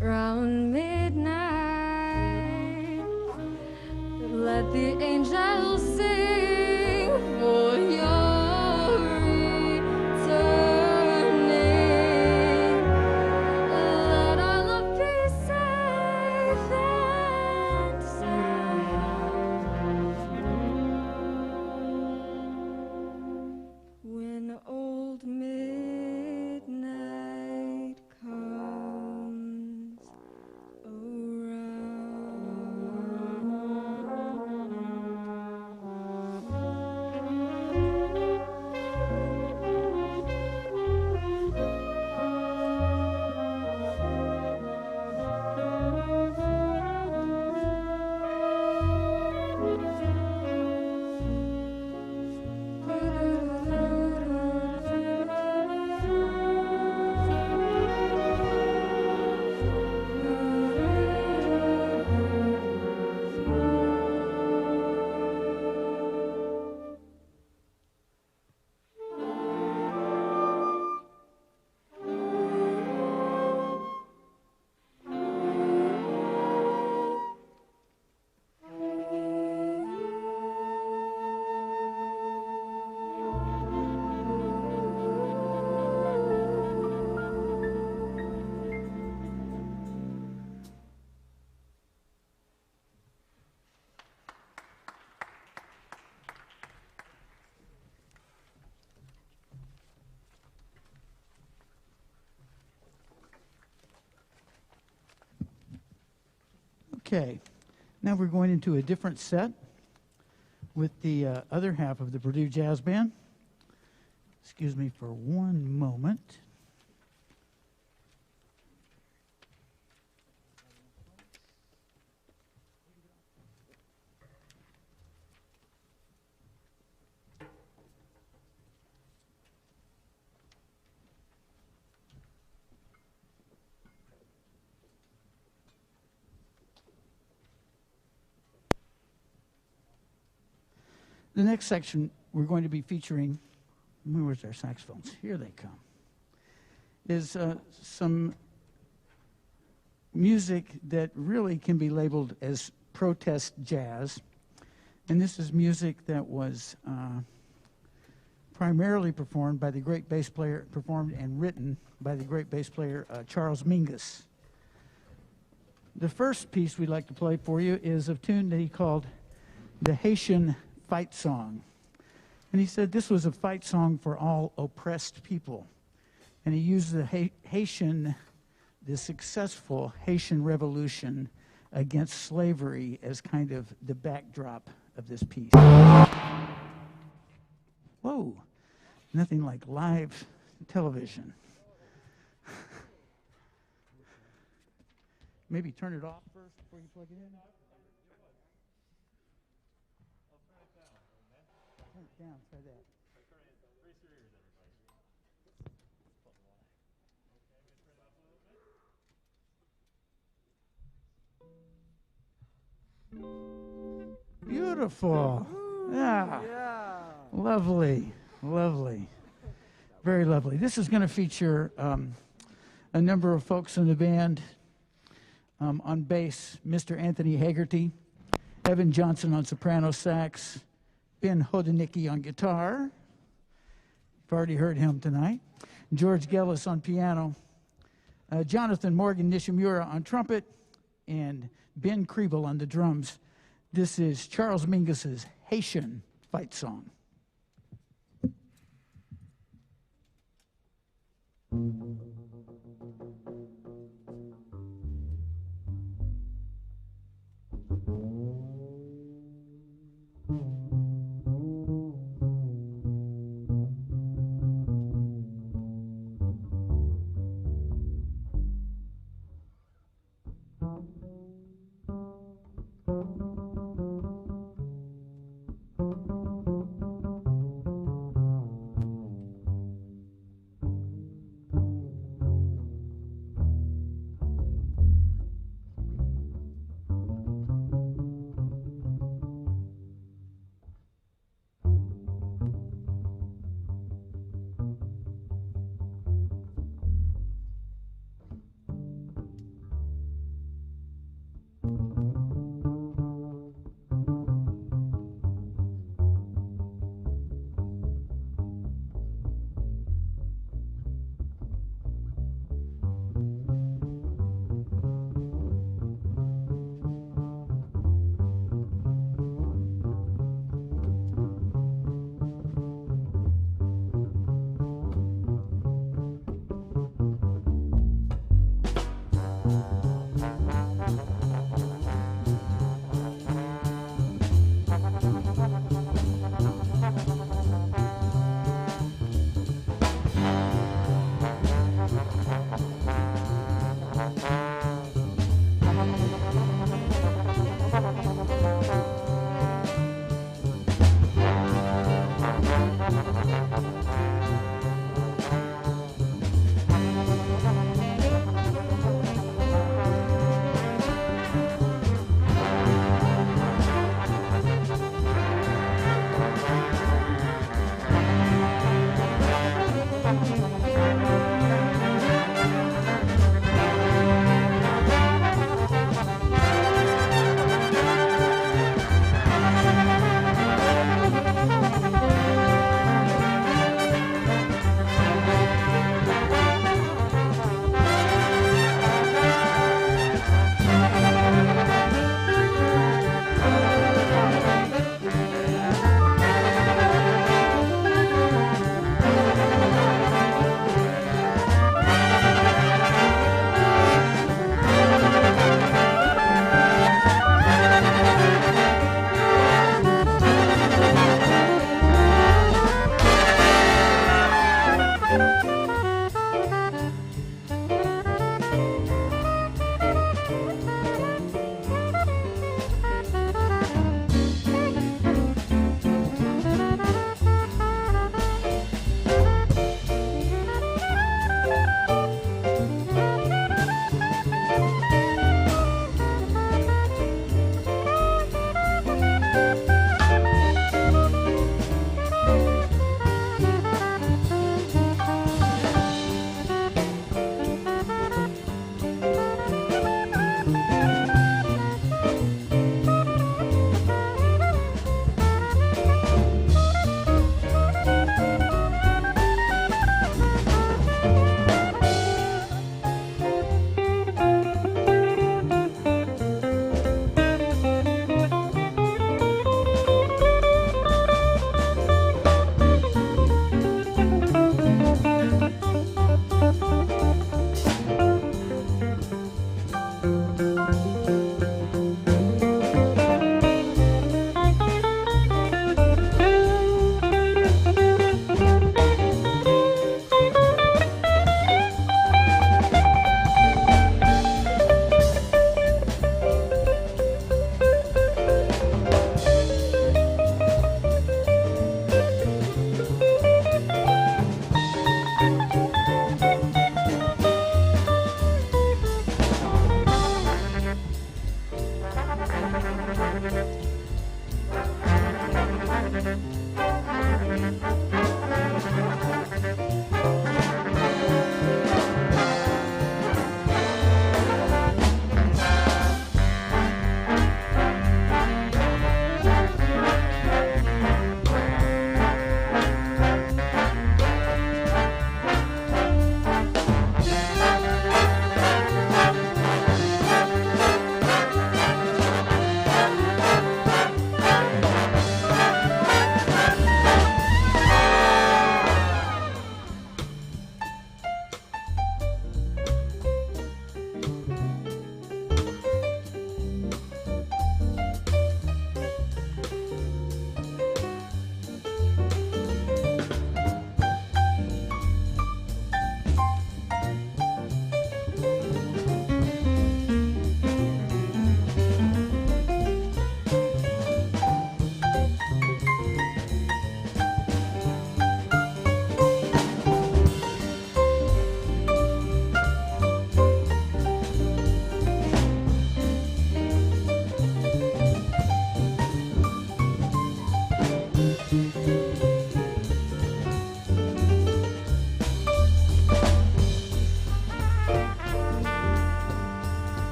round midnight. Let the angels sing for your returning. Let our love be safe and sound when old midnight comes around. Okay, now we're going into a different set with the other half of the Purdue Jazz Band. Excuse me for one moment. The next section we're going to be featuring, where's our saxophones? Here they come, is some music that really can be labeled as protest jazz. And this is music that was primarily performed by the great bass player, performed and written by the great bass player Charles Mingus. The first piece we'd like to play for you is a tune that he called the Haitian Fight Song. And he said this was a fight song for all oppressed people. And he used the the successful Haitian Revolution against slavery as kind of the backdrop of this piece. Whoa, nothing like live television. Maybe turn it off first before you plug it in. Turn it down, try that. Beautiful. Yeah. Lovely. Lovely. Very lovely. This is going to feature a number of folks in the band. On bass, Mr. Anthony Hagerty, Evan Johnson on soprano sax, Ben Hodenicki on guitar. You've already heard him tonight. George Gellis on piano, Jonathan Morgan Nishimura on trumpet, and Ben Kriebel on the drums. This is Charles Mingus's Haitian Fight Song.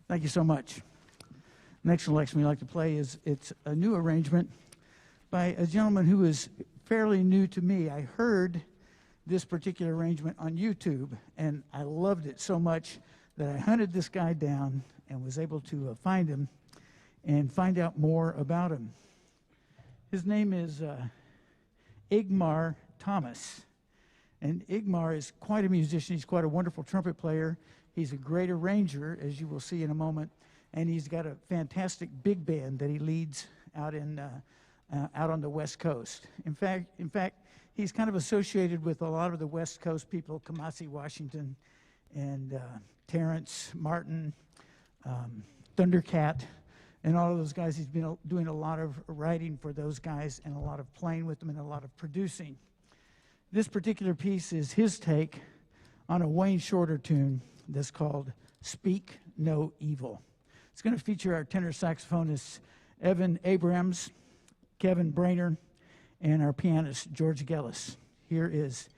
Thank you so much. Next selection we like to play it's a new arrangement by a gentleman who is fairly new to me. I heard this particular arrangement on YouTube, and I loved it so much that I hunted this guy down and was able to find him and find out more about him. His name is Igmar Thomas. And Igmar is quite a musician. He's quite a wonderful trumpet player. He's a great arranger, as you will see in a moment. And he's got a fantastic big band that he leads out on the West Coast. In fact, he's kind of associated with a lot of the West Coast people, Kamasi Washington and Terrence Martin, Thundercat, and all of those guys. He's been doing a lot of writing for those guys and a lot of playing with them and a lot of producing. This particular piece is his take on a Wayne Shorter tune that's called Speak No Evil. It's going to feature our tenor saxophonist Evan Abrams, Kevin Brainerd, and our pianist George Gellis. Here is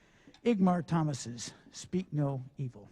Igmar Thomas's Speak No Evil.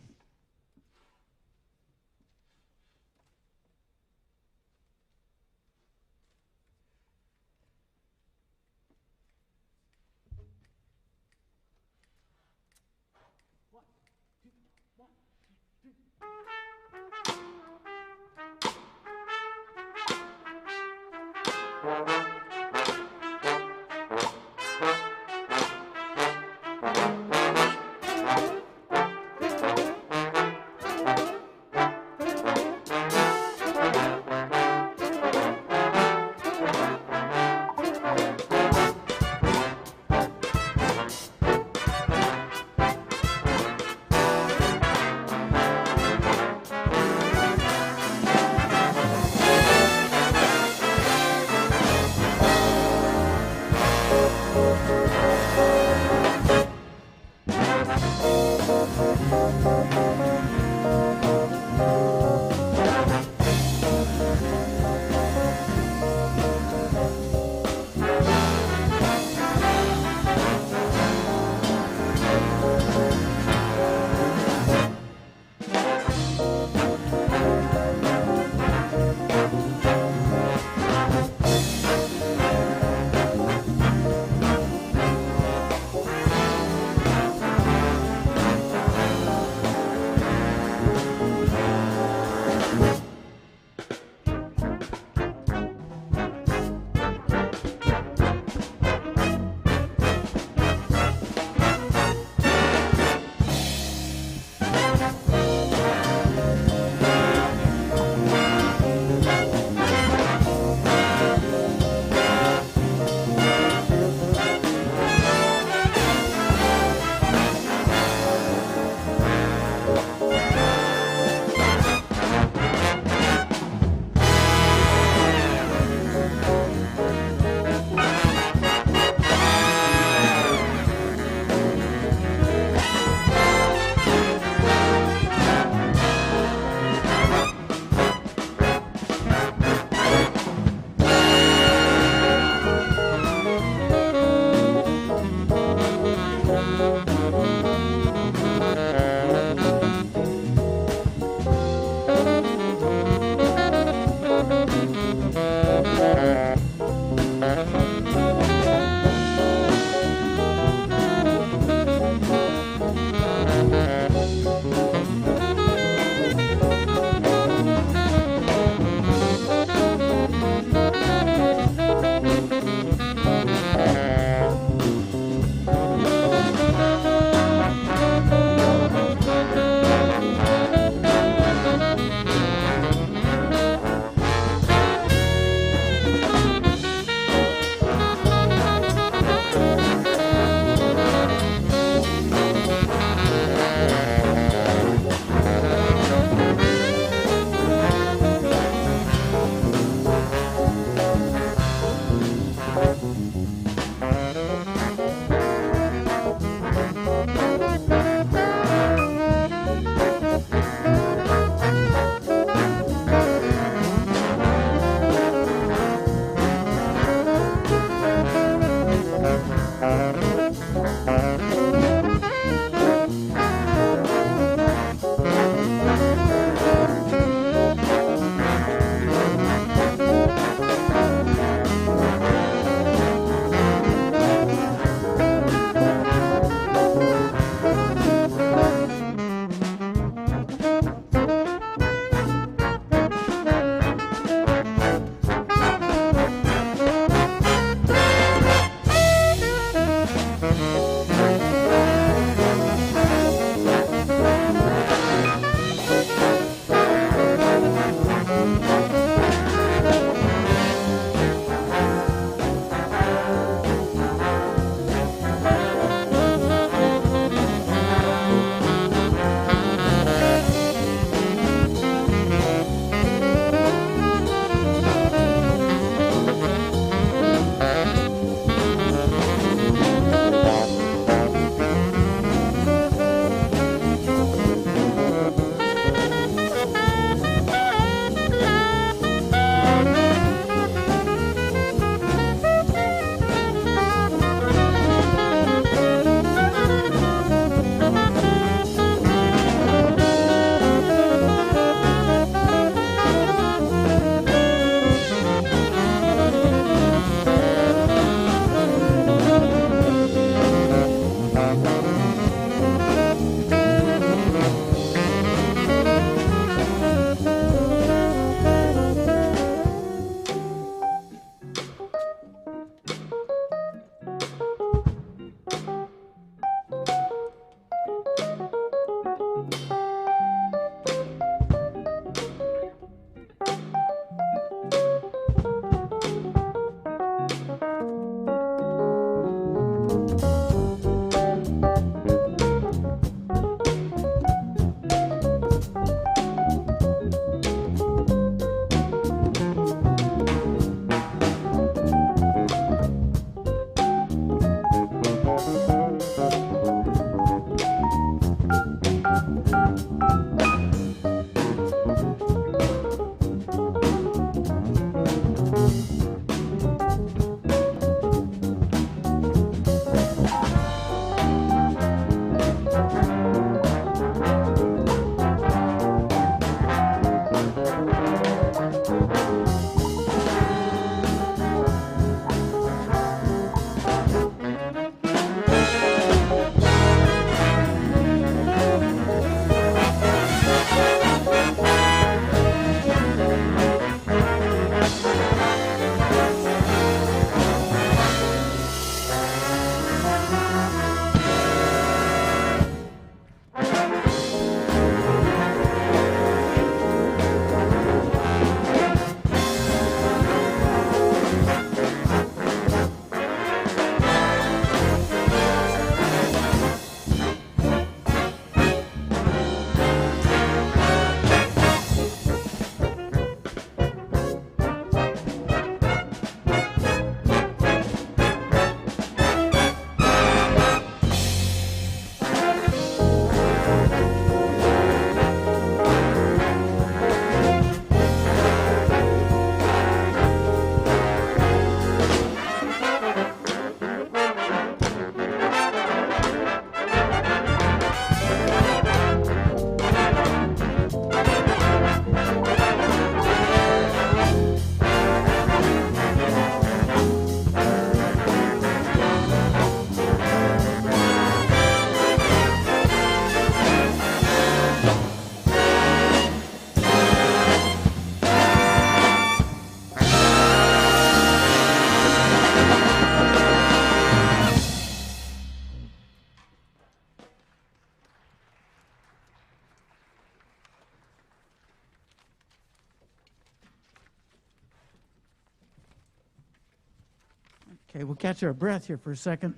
Okay, we'll catch our breath here for a second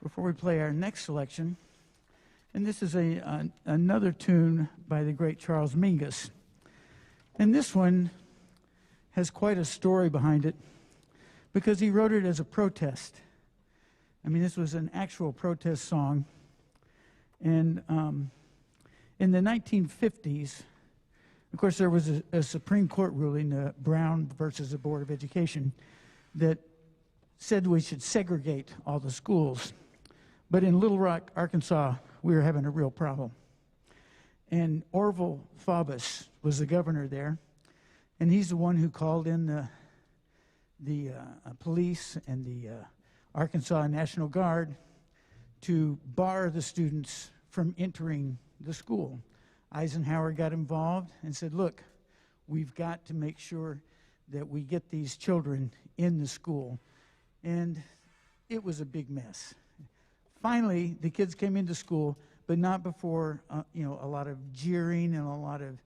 before we play our next selection. And this is another tune by the great Charles Mingus. And this one has quite a story behind it because he wrote it as a protest. I mean, this was an actual protest song. And in the 1950s, of course, there was a Supreme Court ruling, Brown versus the Board of Education, that said we should segregate all the schools. But in Little Rock, Arkansas, we were having a real problem. And Orville Faubus was the governor there, and he's the one who called in the police and the Arkansas National Guard to bar the students from entering the school. Eisenhower got involved and said, look, we've got to make sure that we get these children in the school. And it was a big mess. Finally, the kids came into school, but not before a lot of jeering and a lot of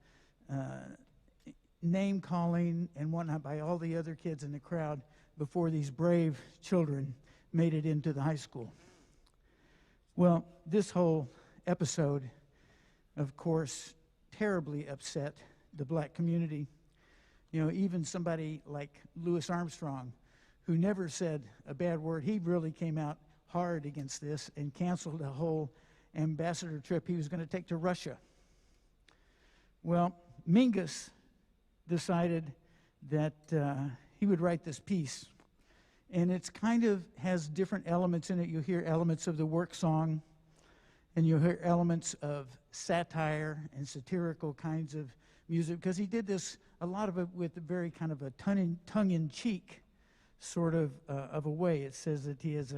name calling and whatnot by all the other kids in the crowd before these brave children made it into the high school. Well, this whole episode, of course, terribly upset the black community. You know, even somebody like Louis Armstrong, who never said a bad word, he really came out hard against this and canceled a whole ambassador trip he was going to take to Russia. Well, Mingus decided that he would write this piece. And it's kind of has different elements in it. You hear elements of the work song, and you hear elements of satire and satirical kinds of music, because he did this, a lot of it with a very kind of a tongue-in-cheek sort of a way. It says that he has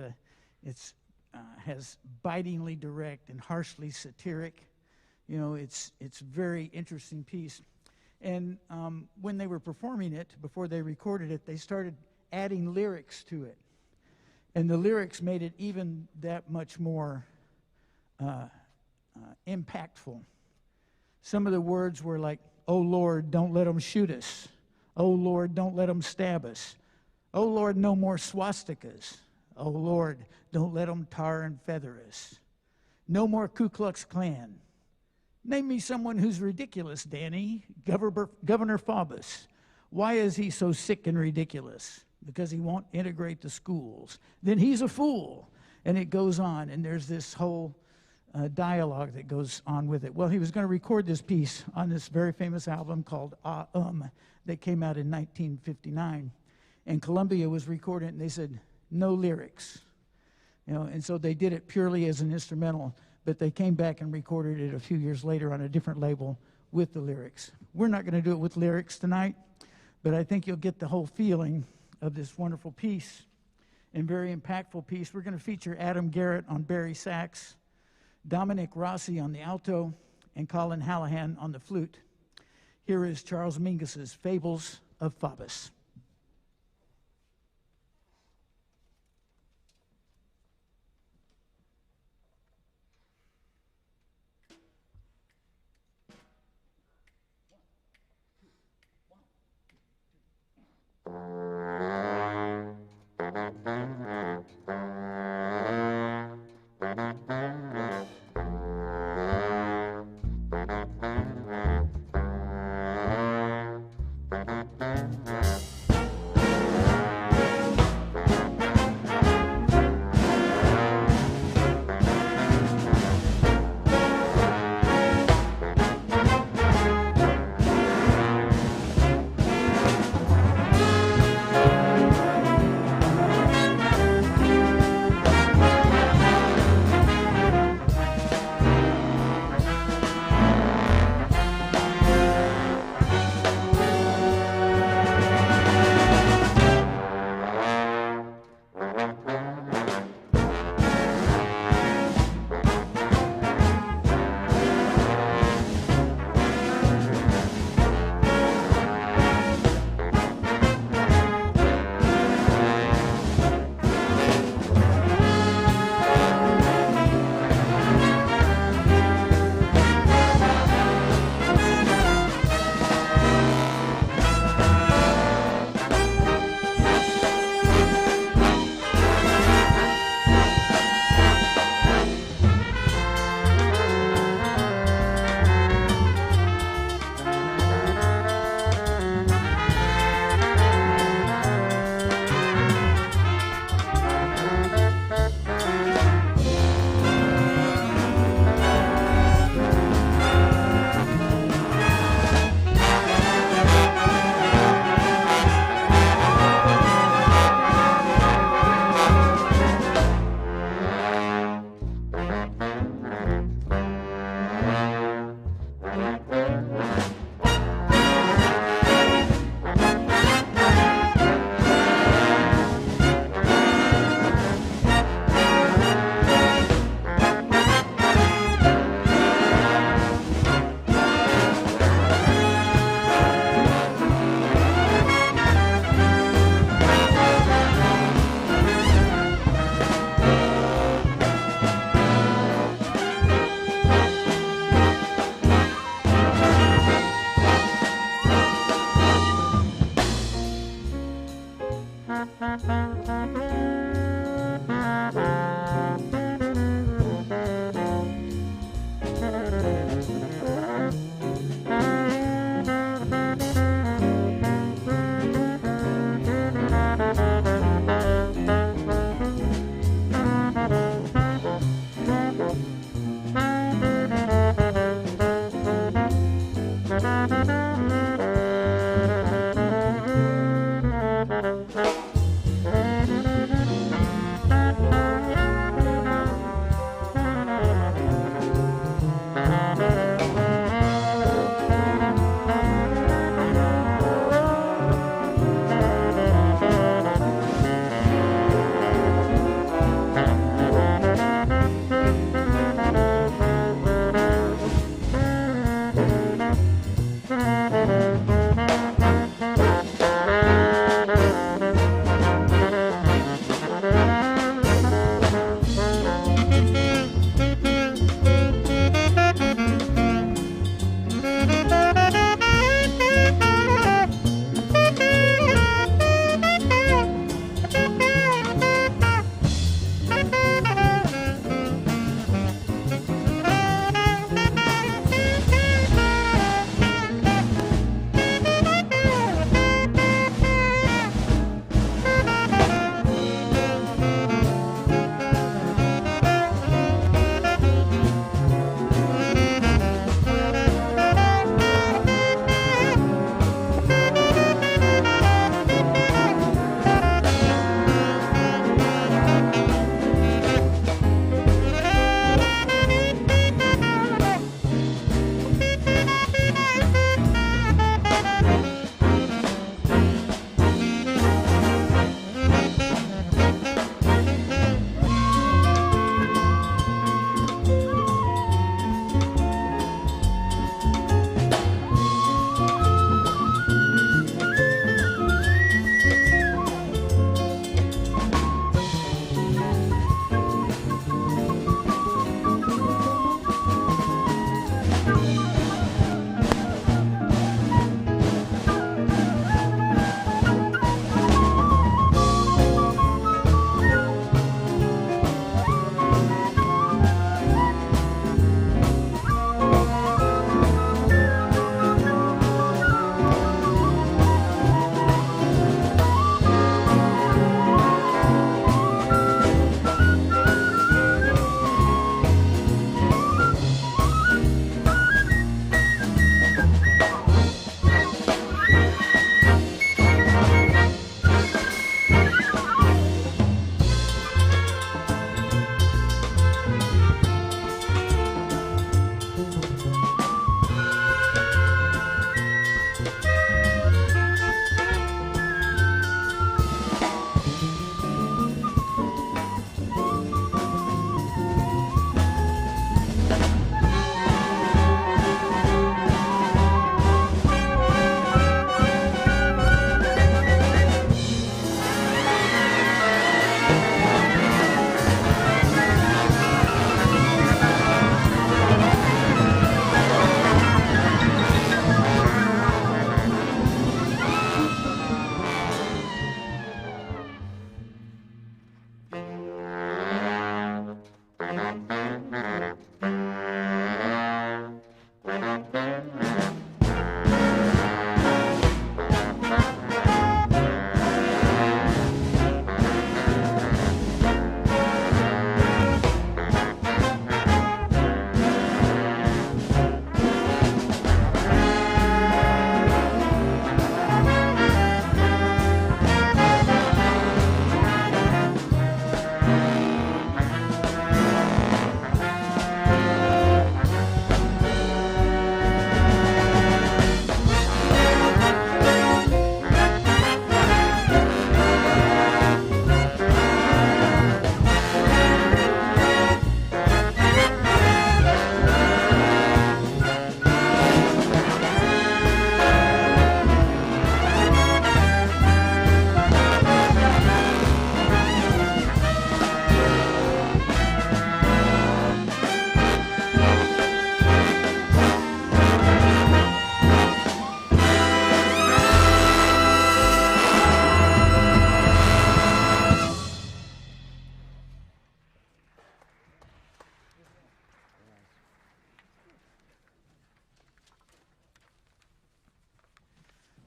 has bitingly direct and harshly satiric. You know, it's very interesting piece. And when they were performing it, before they recorded it, they started adding lyrics to it. And the lyrics made it even that much more impactful. Some of the words were like, "Oh Lord, don't let them shoot us. Oh Lord, don't let them stab us. Oh Lord, no more swastikas. Oh Lord, don't let them tar and feather us. No more Ku Klux Klan. Name me someone who's ridiculous, Danny. Governor Faubus. Why is he so sick and ridiculous? Because he won't integrate the schools. Then he's a fool." And it goes on, and there's this whole dialogue that goes on with it. Well, he was going to record this piece on this very famous album called that came out in 1959. And Columbia was recording it, and they said, no lyrics. You know, and so they did it purely as an instrumental, but they came back and recorded it a few years later on a different label with the lyrics. We're not going to do it with lyrics tonight, but I think you'll get the whole feeling of this wonderful piece and very impactful piece. We're going to feature Adam Garrett on bari sax, Dominic Rossi on the alto, and Colin Hallahan on the flute. Here is Charles Mingus's Fables of Phoebus.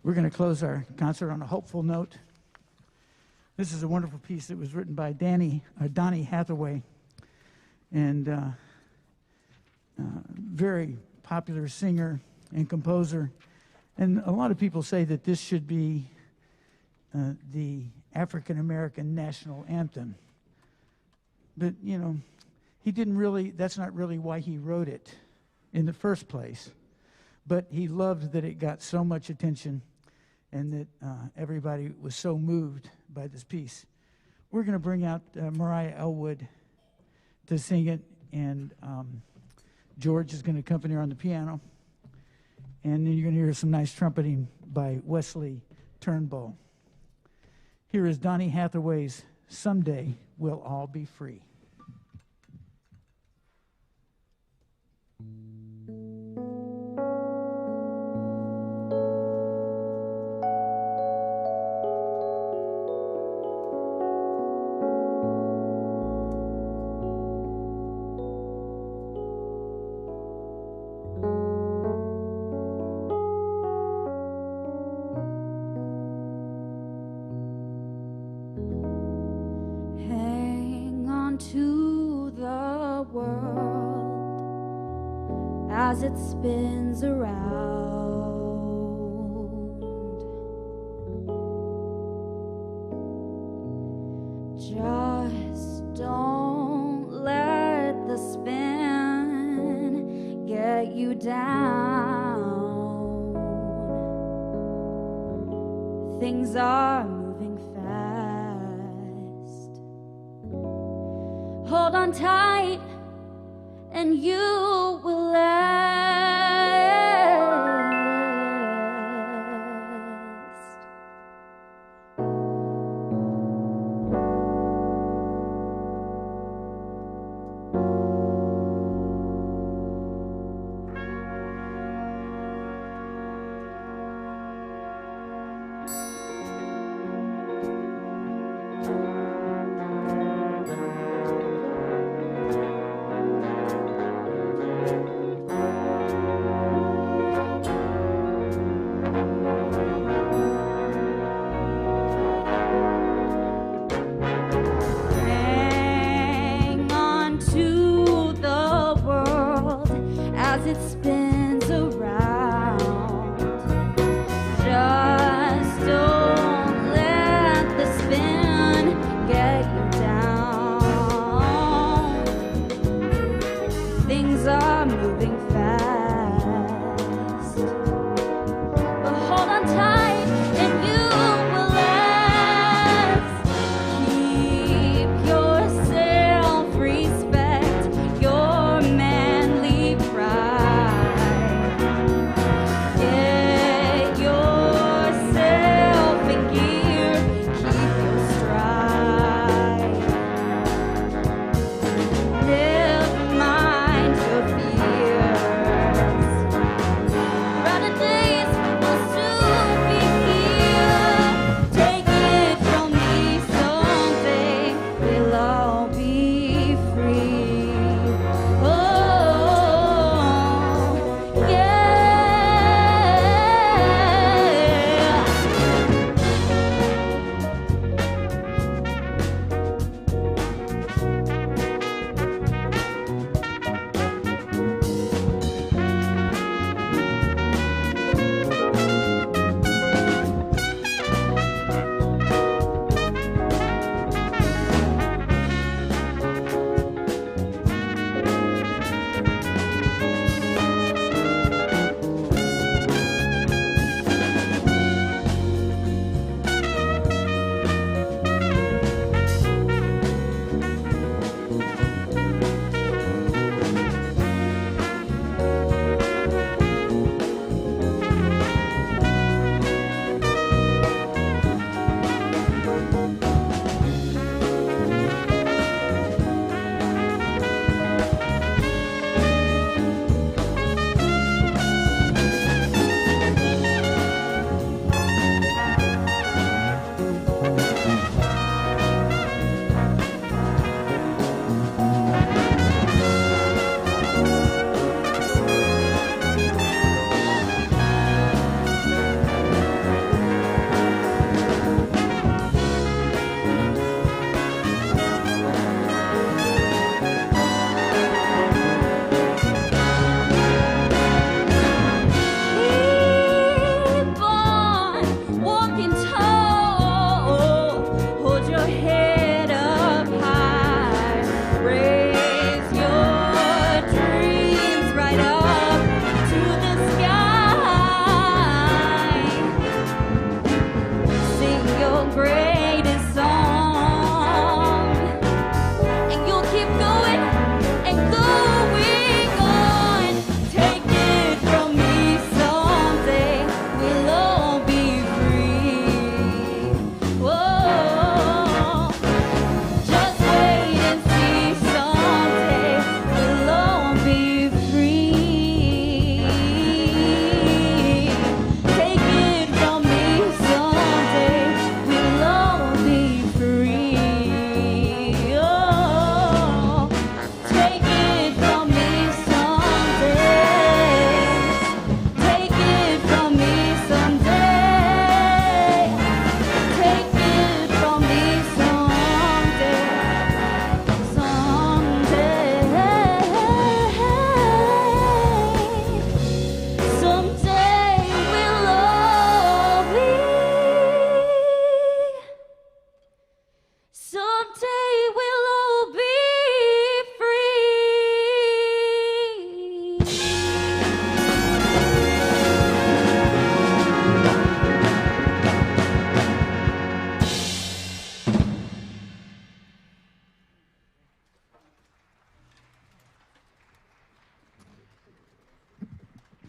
We're going to close our concert on a hopeful note. This is a wonderful piece that was written by Donnie Hathaway, and very popular singer and composer. And a lot of people say that this should be the African American national anthem. But, you know, he didn't really, that's not really why he wrote it in the first place. But he loved that it got so much attention and that everybody was so moved by this piece. We're going to bring out Mariah Elwood to sing it, and George is going to accompany her on the piano. And then you're going to hear some nice trumpeting by Wesley Turnbull. Here is Donnie Hathaway's Someday We'll All Be Free. As it spins around, just don't let the spin get you down. Things are moving fast. Hold on tight and you will last.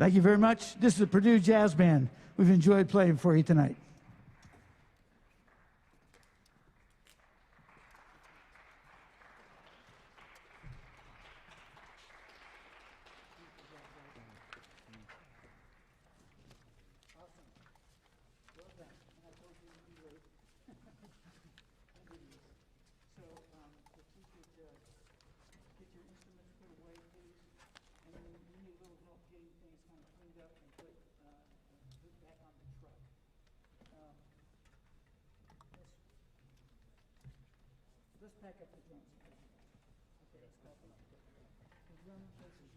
Thank you very much. This is the Purdue Jazz Band. We've enjoyed playing for you tonight. Let's pack up the drums. Okay, let's pack them up. The drum places.